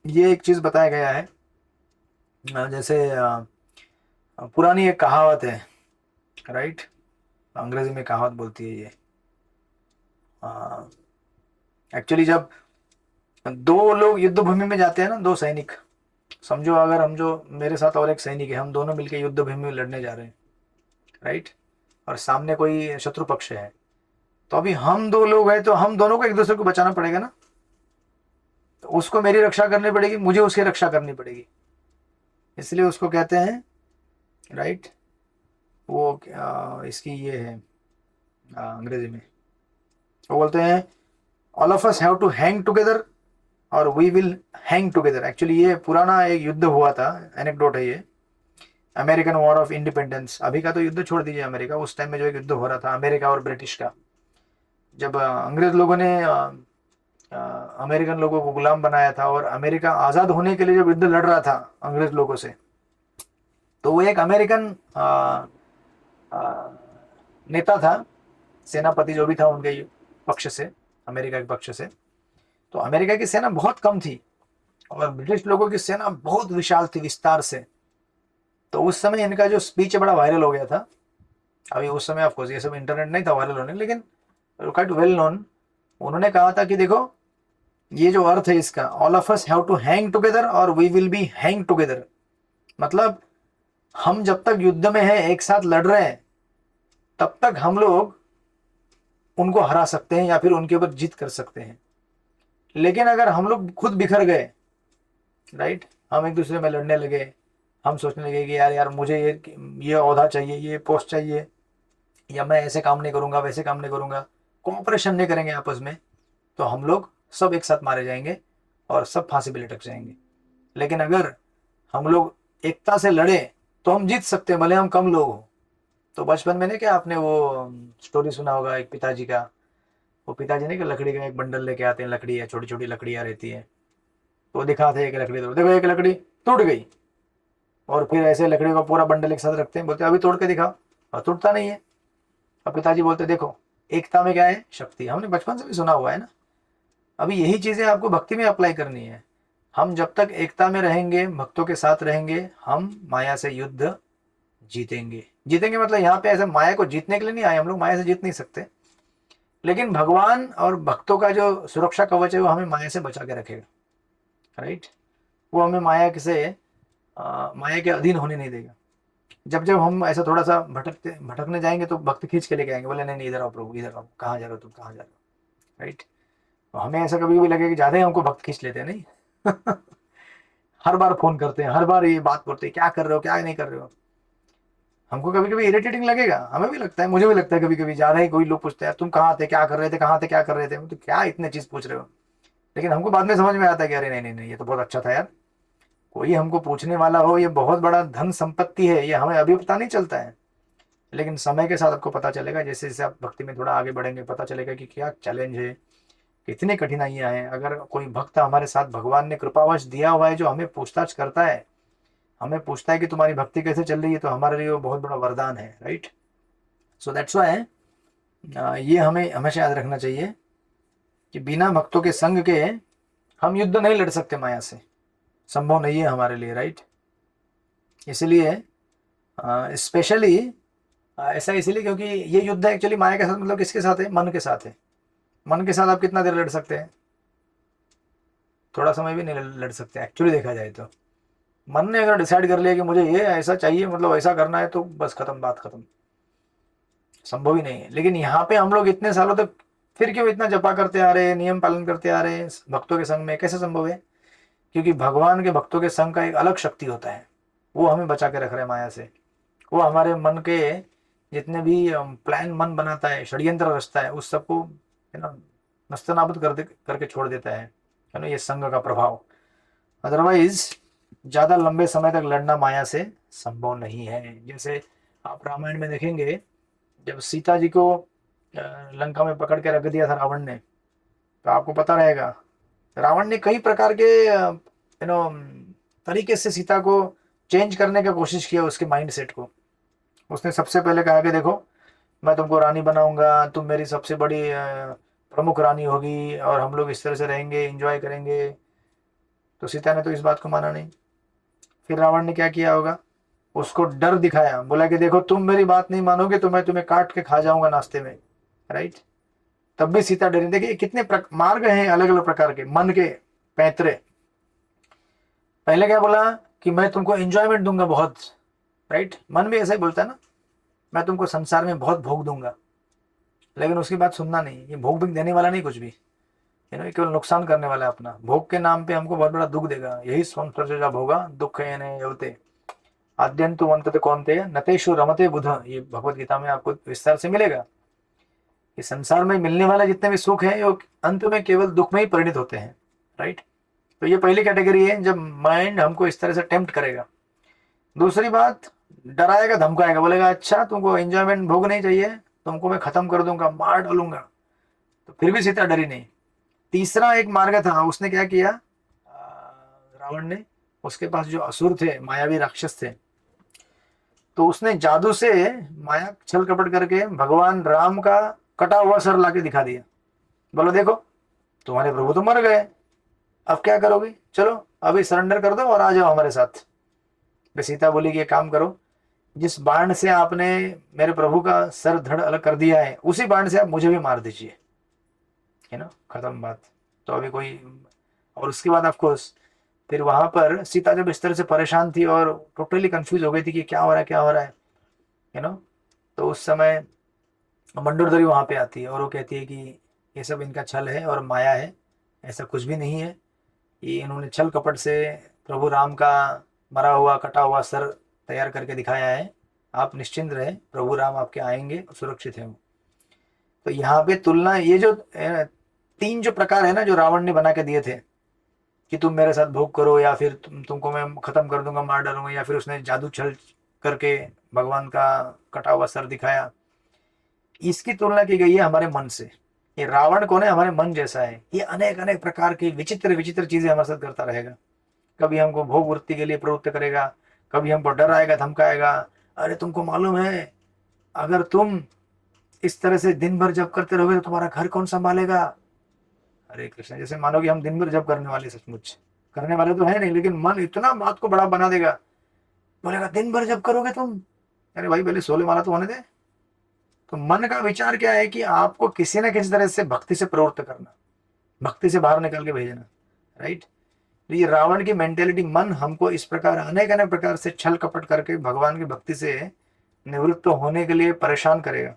ये एक चीज़ बताया गया है, जैसे पुरानी एक कहावत है, राइट, अंग्रेजी में कहावत बोलती है ये। एक्चुअली जब दो लोग युद्ध भूमि में जाते हैं ना, दो सैनिक, समझो अगर हम जो मेरे साथ और एक सैनिक है, हम दोनों मिलकर युद्ध भूमि में लड़ने जा रहे हैं, राइट, और सामने कोई शत्रु पक्ष है, तो अभी हम दो लोग हैं तो हम दोनों को एक दूसरे को बचाना पड़ेगा ना। तो उसको मेरी रक्षा करनी पड़ेगी, मुझे उसकी रक्षा करनी पड़ेगी, इसलिए उसको कहते हैं, राइट, वो इसकी ये है अंग्रेजी में वो बोलते हैं all of us have to hang together और we will hang together. Actually ये पुराना एक युद्ध हुआ था, एनेक्डोट है ये, अमेरिकन वॉर ऑफ इंडिपेंडेंस। अभी का तो युद्ध छोड़ दीजिए अमेरिका, उस टाइम में जो एक युद्ध हो रहा था अमेरिका और ब्रिटिश का, जब अंग्रेज लोगों ने अमेरिकन लोगों को गुलाम बनाया था और अमेरिका आज़ाद होने के लिए जब युद्ध लड़ रहा था अंग्रेज लोगों से, तो वो एक अमेरिकन नेता था, सेनापति जो भी था उनके पक्ष से, अमेरिका के पक्ष से। तो अमेरिका की सेना बहुत कम थी और ब्रिटिश लोगों की सेना बहुत विशाल थी, विस्तार से। तो उस समय इनका जो स्पीच है बड़ा वायरल हो गया था। अभी उस समय ऑफकोर्स ये सब इंटरनेट नहीं था वायरल होने, लेकिन क्वाइट वेल नोन। उन्होंने कहा था कि देखो ये जो अर्थ है इसका, all of us have to hang together और we will be hang together, मतलब हम जब तक युद्ध में हैं, एक साथ लड़ रहे हैं, तब तक हम लोग उनको हरा सकते हैं या फिर उनके ऊपर जीत कर सकते हैं। लेकिन अगर हम लोग खुद बिखर गए, राइट, हम एक दूसरे में लड़ने लगे, हम सोचने लगे कि यार यार मुझे ये ओहदा चाहिए, ये पोस्ट चाहिए, या मैं ऐसे काम नहीं करूँगा, वैसे काम नहीं करूँगा, कोऑपरेशन नहीं करेंगे आपस में, तो हम लोग सब एक साथ मारे जाएंगे और सब फांसी पे लटक जाएंगे। लेकिन अगर हम लोग एकता से लड़े तो हम जीत सकते हैं, भले हम कम लोग हो। तो बचपन में ने क्या आपने वो स्टोरी सुना होगा एक पिताजी का, वो पिताजी ने कि लकड़ी का एक बंडल लेके आते हैं, लकड़ी है, छोटी छोटी लकड़ियाँ रहती है, तो दिखाते हैं एक लकड़ी, तो देखो एक लकड़ी टूट गई, और फिर ऐसे लकड़ी का पूरा बंडल एक साथ रखते हैं, बोलते अभी तोड़ के दिखाओ, और टूटता नहीं है। और पिताजी बोलते देखो एकता में क्या है, शक्ति। हमने बचपन से भी सुना हुआ है ना। अभी यही चीज़ें आपको भक्ति में अप्लाई करनी है। हम जब तक एकता में रहेंगे, भक्तों के साथ रहेंगे, हम माया से युद्ध जीतेंगे। जीतेंगे मतलब यहाँ पे ऐसे माया को जीतने के लिए नहीं आए हम लोग, माया से जीत नहीं सकते, लेकिन भगवान और भक्तों का जो सुरक्षा कवच है वो हमें माया से बचा के रखेगा, राइट। वो हमें माया माया के अधीन होने नहीं देगा। जब जब हम ऐसा थोड़ा सा भटकने जाएंगे तो भक्त खींच के लेके आएंगे, बोले नहीं नहीं इधर आओ प्रभु, इधर आओ, कहाँ जा रहे हो तुम, कहाँ जा रहे हो, राइट। तो हमें ऐसा कभी कभी लगे कि ज़्यादा ही हमको भक्त खींच लेते हैं, नहीं हर बार फोन करते हैं, हर बार ये बात बोलते हैं क्या कर रहे हो, क्या नहीं कर रहे हो। हमको कभी कभी इरिटेटिंग लगेगा, हमें भी लगता है, मुझे भी लगता है कभी कभी, ज़्यादा ही कोई लोग पूछते हैं तुम कहाँ थे, क्या कर रहे थे, कहाँ थे, क्या कर रहे थे, तो क्या इतने चीज़ पूछ रहे हो। लेकिन हमको बाद में समझ में आता है कि अरे नहीं नहीं नहीं ये तो बहुत अच्छा था यार, कोई हमको पूछने वाला हो, ये बहुत बड़ा धन संपत्ति है, ये हमें अभी पता नहीं चलता है, लेकिन समय के साथ आपको पता चलेगा। जैसे जैसे आप भक्ति में थोड़ा आगे बढ़ेंगे पता चलेगा कि क्या चैलेंज है, कितनी कठिनाइयाँ हैं। अगर कोई भक्त हमारे साथ भगवान ने कृपावश दिया हुआ है जो हमें पूछताछ करता है, हमें पूछता है कि तुम्हारी भक्ति कैसे चल रही है, तो हमारे लिए वो बहुत बड़ा वरदान है, राइट। सो दैट्स व्हाई ये हमें हमेशा याद रखना चाहिए कि बिना भक्तों के संग के हम युद्ध नहीं लड़ सकते, माया से संभव नहीं है हमारे लिए, राइट। इसलिए स्पेशली ऐसा इसलिए क्योंकि ये युद्ध एक्चुअली माया के साथ, मतलब किसके साथ है, मन के साथ है। मन के साथ आप कितना देर लड़ सकते हैं, थोड़ा समय भी नहीं लड़ सकते एक्चुअली देखा जाए तो। मन ने अगर डिसाइड कर लिया कि मुझे ये ऐसा चाहिए, मतलब ऐसा करना है, तो बस खत्म, बात खत्म, संभव ही नहीं है। लेकिन यहाँ पे हम लोग इतने सालों तक फिर क्यों इतना जपा करते आ रहे हैं, नियम पालन करते आ रहे हैं भक्तों के संग में? कैसे संभव है? क्योंकि भगवान के भक्तों के संग का एक अलग शक्ति होता है, वो हमें बचा के रख रहे हैं माया से। वो हमारे मन के जितने भी प्लान मन बनाता है, षड्यंत्र रचता है, उस सबको है ना नस्तनाबूद करके छोड़ देता है ना, ये संग का प्रभाव। अदरवाइज ज़्यादा लंबे समय तक लड़ना माया से संभव नहीं है। जैसे आप रामायण में देखेंगे, जब सीता जी को लंका में पकड़ के रख दिया था रावण ने, तो आपको पता रहेगा रावण ने कई प्रकार के तरीके से सीता को चेंज करने का कोशिश किया, उसके माइंड सेट को। उसने सबसे पहले कहा कि देखो मैं तुमको रानी बनाऊंगा, तुम मेरी सबसे बड़ी प्रमुख रानी होगी और हम लोग इस तरह से रहेंगे, एंजॉय करेंगे। तो सीता ने तो इस बात को माना नहीं। फिर रावण ने क्या किया होगा, उसको डर दिखाया, बोला कि देखो तुम मेरी बात नहीं मानोगे तो मैं तुम्हें काट के खा जाऊंगा नाश्ते में, राइट। तब भी सीता डरी। देखिए कितने मार्ग हैं अलग अलग प्रकार के मन के पैतरे। पहले क्या बोला कि मैं तुमको एंजॉयमेंट दूंगा बहुत, राइट। मन भी ऐसा ही बोलता है ना, मैं तुमको संसार में बहुत भोग दूंगा। लेकिन उसकी बात सुनना नहीं, ये भोग भी देने वाला नहीं कुछ भी, केवल नुकसान करने वाला है अपना। भोग के नाम पे हमको बहुत बड़ा दुख देगा। यही स्वम प्रजा भोगा दुख है यवते आद्यंतु अंतत कौनते नतेषु रमते बुध, ये भगवत गीता में आपको विस्तार से मिलेगा। कि संसार में मिलने वाला जितने भी सुख है वो अंत में केवल दुख में ही परिणत होते हैं, राइट। तो ये पहली कैटेगरी है, जब माइंड हमको इस तरह से टेम्प्ट करेगा। दूसरी बात, डराएगा धमकाएगा, बोलेगा अच्छा तुमको एंजॉयमेंट भोग नहीं चाहिए, तुमको मैं खत्म कर दूंगा, मार डालूंगा। तो फिर भी सीता डरी नहीं। तीसरा एक मार्ग था, उसने क्या किया, रावण ने, उसके पास जो असुर थे, मायावी राक्षस थे, तो उसने जादू से माया छल कपट करके भगवान राम का कटा हुआ सर लाके दिखा दिया। बोलो देखो तुम्हारे प्रभु तो मर गए, अब क्या करोगे, चलो अभी सरेंडर कर दो और आ जाओ हमारे साथ। सीता बोली कि ये काम करो, जिस बाण से आपने मेरे प्रभु का सर धड़ अलग कर दिया है उसी बाण से आप मुझे भी मार दीजिए, है ना, खत्म बात। तो अभी कोई, और उसके बाद ऑफकोर्स फिर वहां पर सीता जब इस तरह से परेशान थी और टोटली कंफ्यूज हो गई थी कि क्या हो रहा है क्या हो रहा है, तो उस समय मंडोदरी वहां पे आती है और वो कहती है कि ये सब इनका छल है और माया है, ऐसा कुछ भी नहीं है। ये इन्होंने छल कपट से प्रभु राम का मरा हुआ कटा हुआ सर तैयार करके दिखाया है। आप निश्चिंत रहे, प्रभु राम आपके आएंगे, सुरक्षित हैं। तो यहाँ पे तुलना, ये जो तीन जो प्रकार है ना जो रावण ने बना के दिए थे कि तुम मेरे साथ भोग करो या फिर तुमको मैं खत्म कर दूंगा, मार डालूंगा, या फिर उसने जादू छल करके भगवान का कटा हुआ सर दिखाया, इसकी तुलना की गई है हमारे मन से। ये रावण कौन है, हमारे मन जैसा है। ये अनेक अनेक प्रकार की विचित्र विचित्र चीजें हमारे साथ करता रहेगा। कभी हमको भोग वृत्ति के लिए प्रवृत्त करेगा, कभी हमको डराएगा धमकाएगा। अरे तुमको मालूम है अगर तुम इस तरह से दिन भर जप करते रहोगे तो तुम्हारा घर कौन संभालेगा। हरे कृष्ण, जैसे मानो कि हम दिन भर जप करने वाले, सचमुच करने वाले तो है नहीं, लेकिन मन इतना बात को बड़ा बना देगा, बोलेगा दिन भर जप करोगे तुम। अरे भाई पहले 16 माला तो होने दे। तो मन का विचार क्या है कि आपको किसी न किसी तरह से भक्ति से प्रवृत्त करना, भक्ति से बाहर निकाल के भेजना, राइट। तो ये रावण की मेंटेलिटी, मन हमको इस प्रकार अनेक अनेक प्रकार से छल कपट करके भगवान की भक्ति से निवृत्त होने के लिए परेशान करेगा।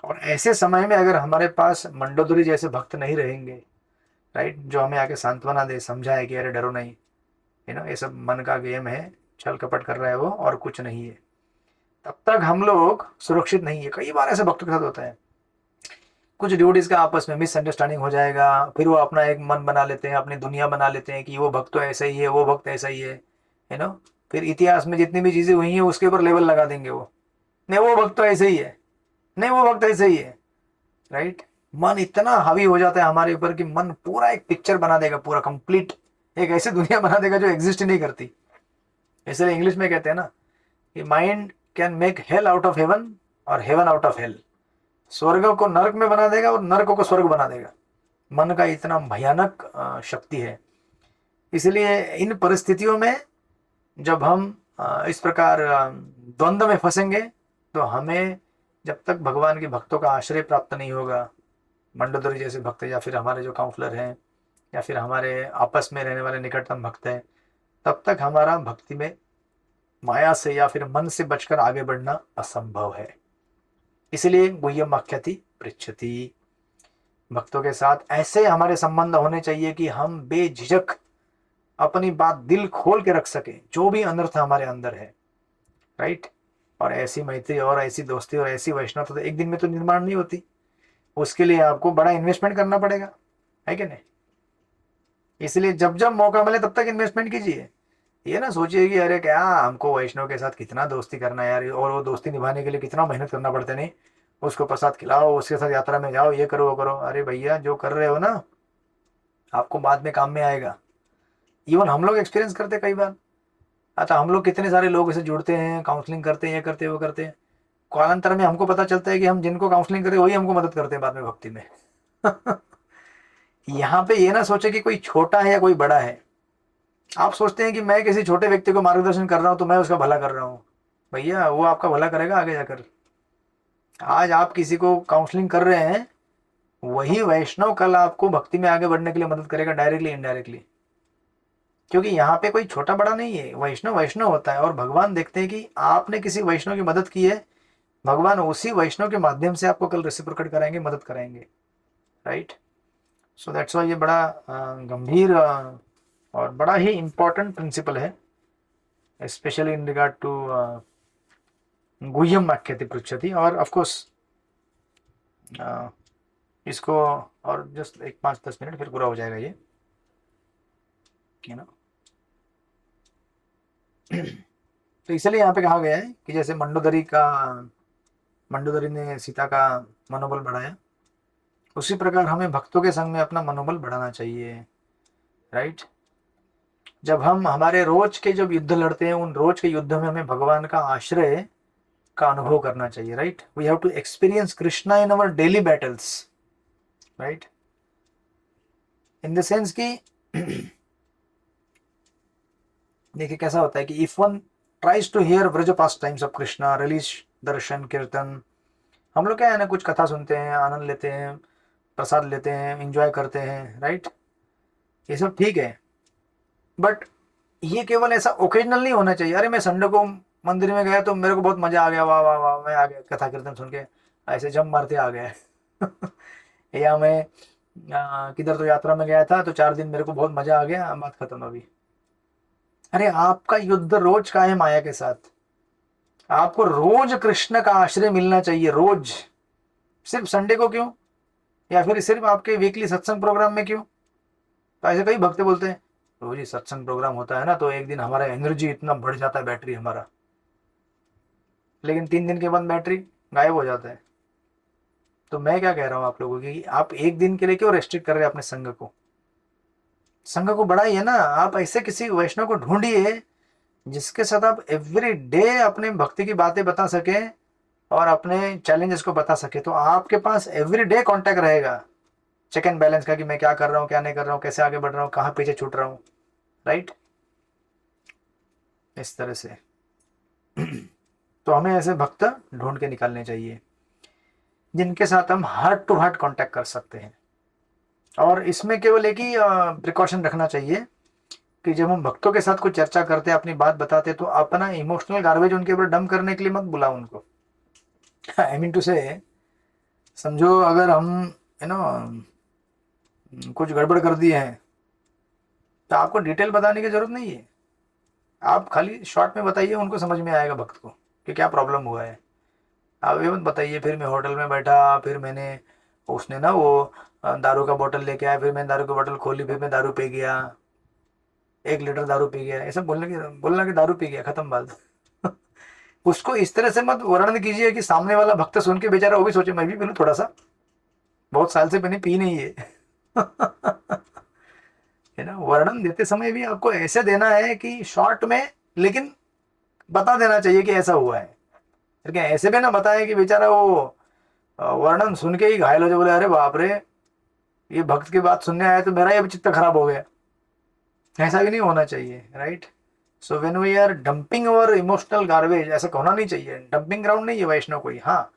और ऐसे समय में अगर हमारे पास मंडोदरी जैसे भक्त नहीं रहेंगे, राइट, जो हमें आके सांत्वना दे, समझाए कि अरे डरो नहीं, ये सब मन का गेम है, छल कपट कर रहा है वो और कुछ नहीं है, तब तक हम लोग सुरक्षित नहीं है। कई बार ऐसे भक्तों के साथ होता है, कुछ डिवोटीज का आपस में मिसअंडरस्टैंडिंग हो जाएगा, फिर वो अपना एक मन बना लेते हैं, अपनी दुनिया बना लेते हैं कि वो भक्त तो ऐसा ही है, वो भक्त ऐसा ही है, फिर इतिहास में जितनी भी चीजें हुई हैं उसके ऊपर लेवल लगा देंगे वो, नहीं वो भक्त तो ऐसे ही है, नहीं वो भक्त ऐसे ही है, राइट। मन इतना हावी हो जाता है हमारे ऊपर कि मन पूरा एक पिक्चर बना देगा, पूरा कंप्लीट एक ऐसी दुनिया बना देगा जो एग्जिस्ट ही नहीं करती। इसलिए इंग्लिश में कहते हैं ना कि mind can make hell out of haven और हेवन आउट ऑफ हेल। स्वर्ग को नरक में बना देगा और नरक को स्वर्ग बना देगा। मन का इतना भयानक शक्ति है। इसलिए इन परिस्थितियों में जब हम इस प्रकार द्वंद्व में फंसेंगे तो हमें जब तक भगवान के भक्तों का आश्रय प्राप्त नहीं होगा, मंडोदरी जैसे भक्त या फिर हमारे जो काउंसलर हैं या फिर हमारे आपस में रहने वाले निकटतम भक्त हैं, तब तक हमारा भक्ति में माया से या फिर मन से बचकर आगे बढ़ना असंभव है। इसलिए गुह्यम आख्याति पृच्छति। भक्तों के साथ ऐसे हमारे संबंध होने चाहिए कि हम बेझिझक अपनी बात दिल खोल के रख सके, जो भी अनर्थ हमारे अंदर है, राइट। और ऐसी मैत्री और ऐसी दोस्ती और ऐसी वैष्णवता तो एक दिन में तो निर्माण नहीं होती, उसके लिए आपको बड़ा इन्वेस्टमेंट करना पड़ेगा, है कि नहीं। इसलिए जब जब मौका मिले तब तक इन्वेस्टमेंट कीजिए। ये ना सोचिए कि अरे क्या हमको वैष्णव के साथ कितना दोस्ती करना है यार, और वो दोस्ती निभाने के लिए कितना मेहनत करना पड़ता है। नहीं, उसको प्रसाद खिलाओ, उसके साथ यात्रा में जाओ, ये करो वो करो। अरे भैया, जो कर रहे हो ना आपको बाद में काम में आएगा। इवन हम लोग एक्सपीरियंस करते कई बार। अच्छा, हम लोग कितने सारे लोग इसे जुड़ते हैं, काउंसलिंग करते हैं, ये करते हैं वो करते हैं, कालांतर में हमको पता चलता है कि हम जिनको काउंसलिंग करें वही हमको मदद करते हैं बाद में भक्ति में। यहाँ पे ये ना सोचे कि कोई छोटा है या कोई बड़ा है। आप सोचते हैं कि मैं किसी छोटे व्यक्ति को मार्गदर्शन कर रहा हूँ तो मैं उसका भला कर रहा हूँ। भैया, वो आपका भला करेगा आगे जाकर। आज आप किसी को काउंसलिंग कर रहे हैं, वही वैष्णव कल आपको भक्ति में आगे बढ़ने के लिए मदद करेगा, डायरेक्टली इनडायरेक्टली। क्योंकि यहाँ पे कोई छोटा बड़ा नहीं है, वैष्णव वैष्णव होता है। और भगवान देखते हैं कि आपने किसी वैष्णव की मदद की है, भगवान उसी वैष्णव के माध्यम से आपको कल रेसिप्रोकेट कराएंगे, मदद कराएंगे, राइट। सो दैट्स वाई ये बड़ा गंभीर और बड़ा ही इम्पोर्टेंट प्रिंसिपल है, स्पेशली इन रिगार्ड टू गुह्यम आख्याति पृच्छति। और ऑफ कोर्स इसको और जस्ट एक 5-10 मिनट फिर पूरा हो जाएगा ये, ना। तो इसलिए यहाँ पे कहा गया है कि जैसे मंडोदरी ने सीता का मनोबल बढ़ाया, उसी प्रकार हमें भक्तों के संग में अपना मनोबल बढ़ाना चाहिए, राइट। जब हम हमारे रोज के जब युद्ध लड़ते हैं, उन रोज के युद्ध में हमें भगवान का आश्रय का अनुभव करना चाहिए, right. We have to experience Krishna in our daily battles, right. In the sense कि देखिए कैसा होता है कि if one tries to hear Vraj pastimes of Krishna, release, darshan, kirtan, हम लोग क्या है ना, कुछ कथा सुनते हैं, आनंद लेते हैं, प्रसाद लेते हैं, एंजॉय करते हैं, राइट। ये सब ठीक है, बट ये केवल ऐसा ओकेजनल नहीं होना चाहिए। अरे मैं संडे को मंदिर में गया तो मेरे को बहुत मजा आ गया, वाह वाह वाह, मैं आ गया कथा कीर्तन सुन के, ऐसे जम मारते आ गया। या मैं किधर तो यात्रा में गया था तो 4 दिन मेरे को बहुत मजा आ गया, बात खत्म अभी। अरे आपका युद्ध रोज का है माया के साथ। आपको रोज कृष्ण का आश्रय मिलना चाहिए, रोज। सिर्फ संडे को क्यों, या फिर सिर्फ आपके वीकली सत्संग प्रोग्राम में क्यों। तो ऐसे कई भक्त बोलते हैं रोज ही सत्संग प्रोग्राम होता है ना तो एक दिन हमारा एनर्जी इतना बढ़ जाता है, बैटरी हमारा, लेकिन 3 दिन के बाद बैटरी गायब हो जाता है। तो मैं क्या कह रहा हूँ आप लोगों की, आप एक दिन के लिए क्यों रेस्ट्रिक्ट कर रहे हैं अपने संघ को। संघ को बढ़ाइए ना। आप ऐसे किसी वैष्णव को ढूंढिए जिसके साथ आप एवरी डे अपने भक्ति की बातें बता सके और अपने चैलेंजेस को बता सके। तो आपके पास एवरी डे कॉन्टैक्ट रहेगा, चेक एंड बैलेंस का, कि मैं क्या कर रहा हूँ, क्या नहीं कर रहा हूँ, कैसे आगे बढ़ रहा हूँ, कहाँ पीछे छूट रहा हूँ, राइट। इस तरह से तो हमें ऐसे भक्त ढूंढ के निकालने चाहिए जिनके साथ हम हार्ट टू हार्ट कांटेक्ट कर सकते हैं। और इसमें केवल एक ही प्रिकॉशन रखना चाहिए कि जब हम भक्तों के साथ कोई चर्चा करते हैं, अपनी बात बताते हैं, तो अपना इमोशनल गार्बेज उनके ऊपर डंप करने के लिए मत बुलाओ उनको। आई मीन टू से, समझो अगर हम कुछ गड़बड़ कर दिए हैं तो आपको डिटेल बताने की जरूरत नहीं है। आप खाली शॉर्ट में बताइए, उनको समझ में आएगा भक्त को कि क्या प्रॉब्लम हुआ है। आप ये मत बताइए फिर मैं होटल में बैठा, फिर मैंने उसने ना वो दारू का बोतल लेके आया, फिर मैंने दारू की बोतल खोली, फिर मैं दारू पी गया, 1 लीटर दारू पी गया, ऐसा बोलना कि दारू पी गया, खत्म बात। उसको इस तरह से मत वर्णन कीजिए कि सामने वाला भक्त सुन के बेचारा वो भी सोचे मैं भी पी लूं थोड़ा सा, बहुत साल से मैंने पी नहीं है। है ना। वर्णन देते समय भी आपको ऐसे देना है कि शॉर्ट में, लेकिन बता देना चाहिए कि ऐसा हुआ है। लेकिन ऐसे भी ना बताए कि बेचारा वो वर्णन सुन के ही घायल हो जाए, बोले अरे बाप रे ये भक्त की बात सुनने आया तो मेरा ये चित्त खराब हो गया। ऐसा भी नहीं होना चाहिए, right. So when we are dumping our emotional garbage, ऐसा होना नहीं चाहिए। डंपिंग ग्राउंड नहीं है वैष्णव कोई। हाँ,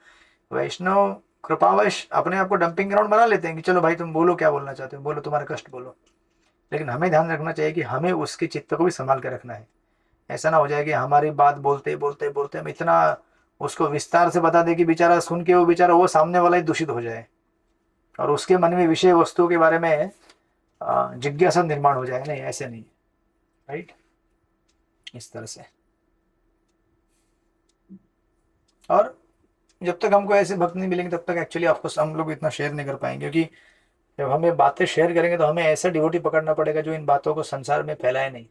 वैष्णव कृपावश अपने आप को डंपिंग ग्राउंड बना लेते हैं कि चलो भाई तुम बोलो क्या बोलना चाहते हो, बोलो तुम्हारे कष्ट बोलो। लेकिन हमें ध्यान रखना चाहिए कि हमें उसके चित्त को भी संभाल के रखना है। ऐसा ना हो जाए कि हमारी बात बोलते बोलते बोलते हम इतना उसको विस्तार से बता दें कि बेचारा सुन के वो बेचारा वो सामने वाला ही दूषित हो जाए। और उसके मन में विषय वस्तु के बारे में जिज्ञासा निर्माण हो जाए। नहीं, ऐसे नहीं, राइट, इस तरह से। और जब तक हमको ऐसे भक्त नहीं मिलेंगे तब तक एक्चुअली आपको हम लोग इतना शेयर नहीं कर पाएंगे, क्योंकि जब हम ये बातें शेयर करेंगे तो हमें ऐसा डिवोटी पकड़ना पड़ेगा जो इन बातों को संसार में फैलाए नहीं।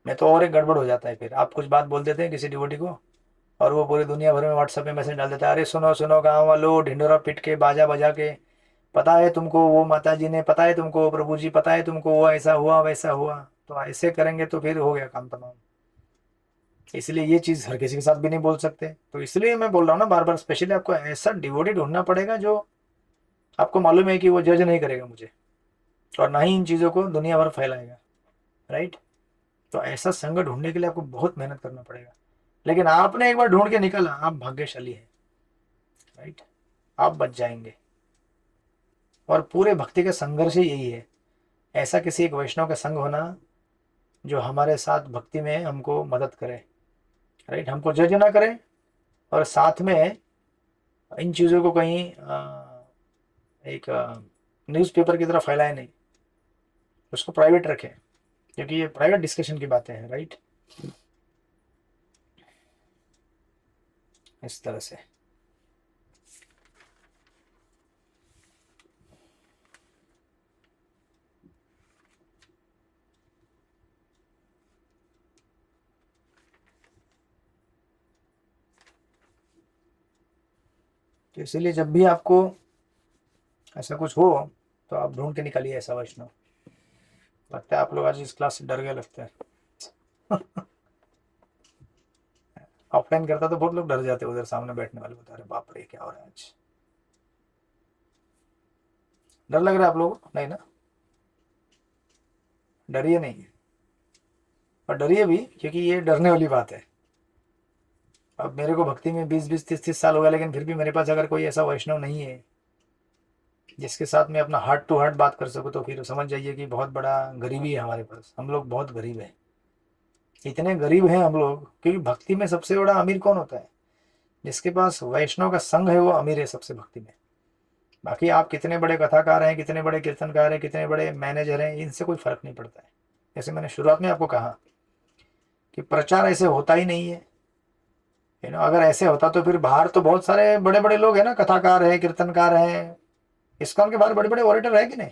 नहीं तो और एक गड़बड़ हो जाता है। फिर आप कुछ बात बोल देते हैं किसी डिवोटी को और वो पूरी दुनिया भर में व्हाट्सएप में मैसेज डाल देता है, अरे सुनो सुनो गाँव वालों, ढिंडोरा पिट के बाजा बजा के, पता है तुमको वो माता जी ने, पता है तुमको प्रभु जी, पता है तुमको वो ऐसा हुआ वैसा हुआ। तो ऐसे करेंगे तो फिर हो गया काम तमाम। इसलिए ये चीज़ हर किसी के साथ भी नहीं बोल सकते। तो इसलिए मैं बोल रहा हूँ ना बार बार, स्पेशली आपको ऐसा डिवोटी ढूंढना पड़ेगा जो आपको मालूम है कि वो जज नहीं करेगा मुझे और ना ही इन चीज़ों को दुनिया भर फैलाएगा, राइट। तो ऐसा संग ढूंढने के लिए आपको बहुत मेहनत करना पड़ेगा। लेकिन आपने एक बार ढूंढ के निकाला, आप भाग्यशाली हैं, राइट, आप बच जाएंगे। और पूरे भक्ति का संघर्ष ही यही है, ऐसा किसी एक वैष्णव का संग होना जो हमारे साथ भक्ति में हमको मदद करे, राइट, हमको जज ना करे और साथ में इन चीज़ों को कहीं एक न्यूज़पेपर की तरह फैलाए नहीं, उसको प्राइवेट रखें, क्योंकि ये प्राइवेट डिस्कशन की बातें हैं, राइट, इस तरह से। तो इसीलिए जब भी आपको ऐसा कुछ हो तो आप ढूंढ के निकालिए ऐसा वैष्णव। लगता है आप लोग आज इस क्लास से डर गए लगता है। ऑफलाइन करता तो बहुत लोग डर जाते, उधर सामने बैठने वाले बता रहे बाप रे क्या हो रहा है आज। डर लग रहा है आप लोगों को? नहीं ना, डरिए नहीं, और डरिए भी क्योंकि ये डरने वाली बात है। अब मेरे को भक्ति में 20-20, 30-30 साल हो गया, लेकिन फिर भी मेरे पास अगर कोई ऐसा वैष्णव नहीं है जिसके साथ मैं अपना हार्ट टू हार्ट बात कर सकूँ, तो फिर समझ जाइए कि बहुत बड़ा गरीबी है हमारे पास। हम लोग बहुत गरीब हैं, इतने गरीब हैं हम लोग, क्योंकि भक्ति में सबसे बड़ा अमीर कौन होता है? जिसके पास वैष्णव का संग है वो अमीर है सबसे भक्ति में। बाकी आप कितने बड़े कथाकार हैं, कितने बड़े कीर्तनकार हैं, कितने बड़े मैनेजर हैं, इनसे कोई फर्क नहीं पड़ता है। जैसे मैंने शुरुआत में आपको कहा कि प्रचार ऐसे होता ही नहीं है, अगर ऐसे होता तो फिर बाहर तो बहुत सारे बड़े बड़े लोग हैं ना, कथाकार हैं, कीर्तनकार हैं, इस्कॉन के बाहर बड़े बड़े ऑरेटर है कि नहीं,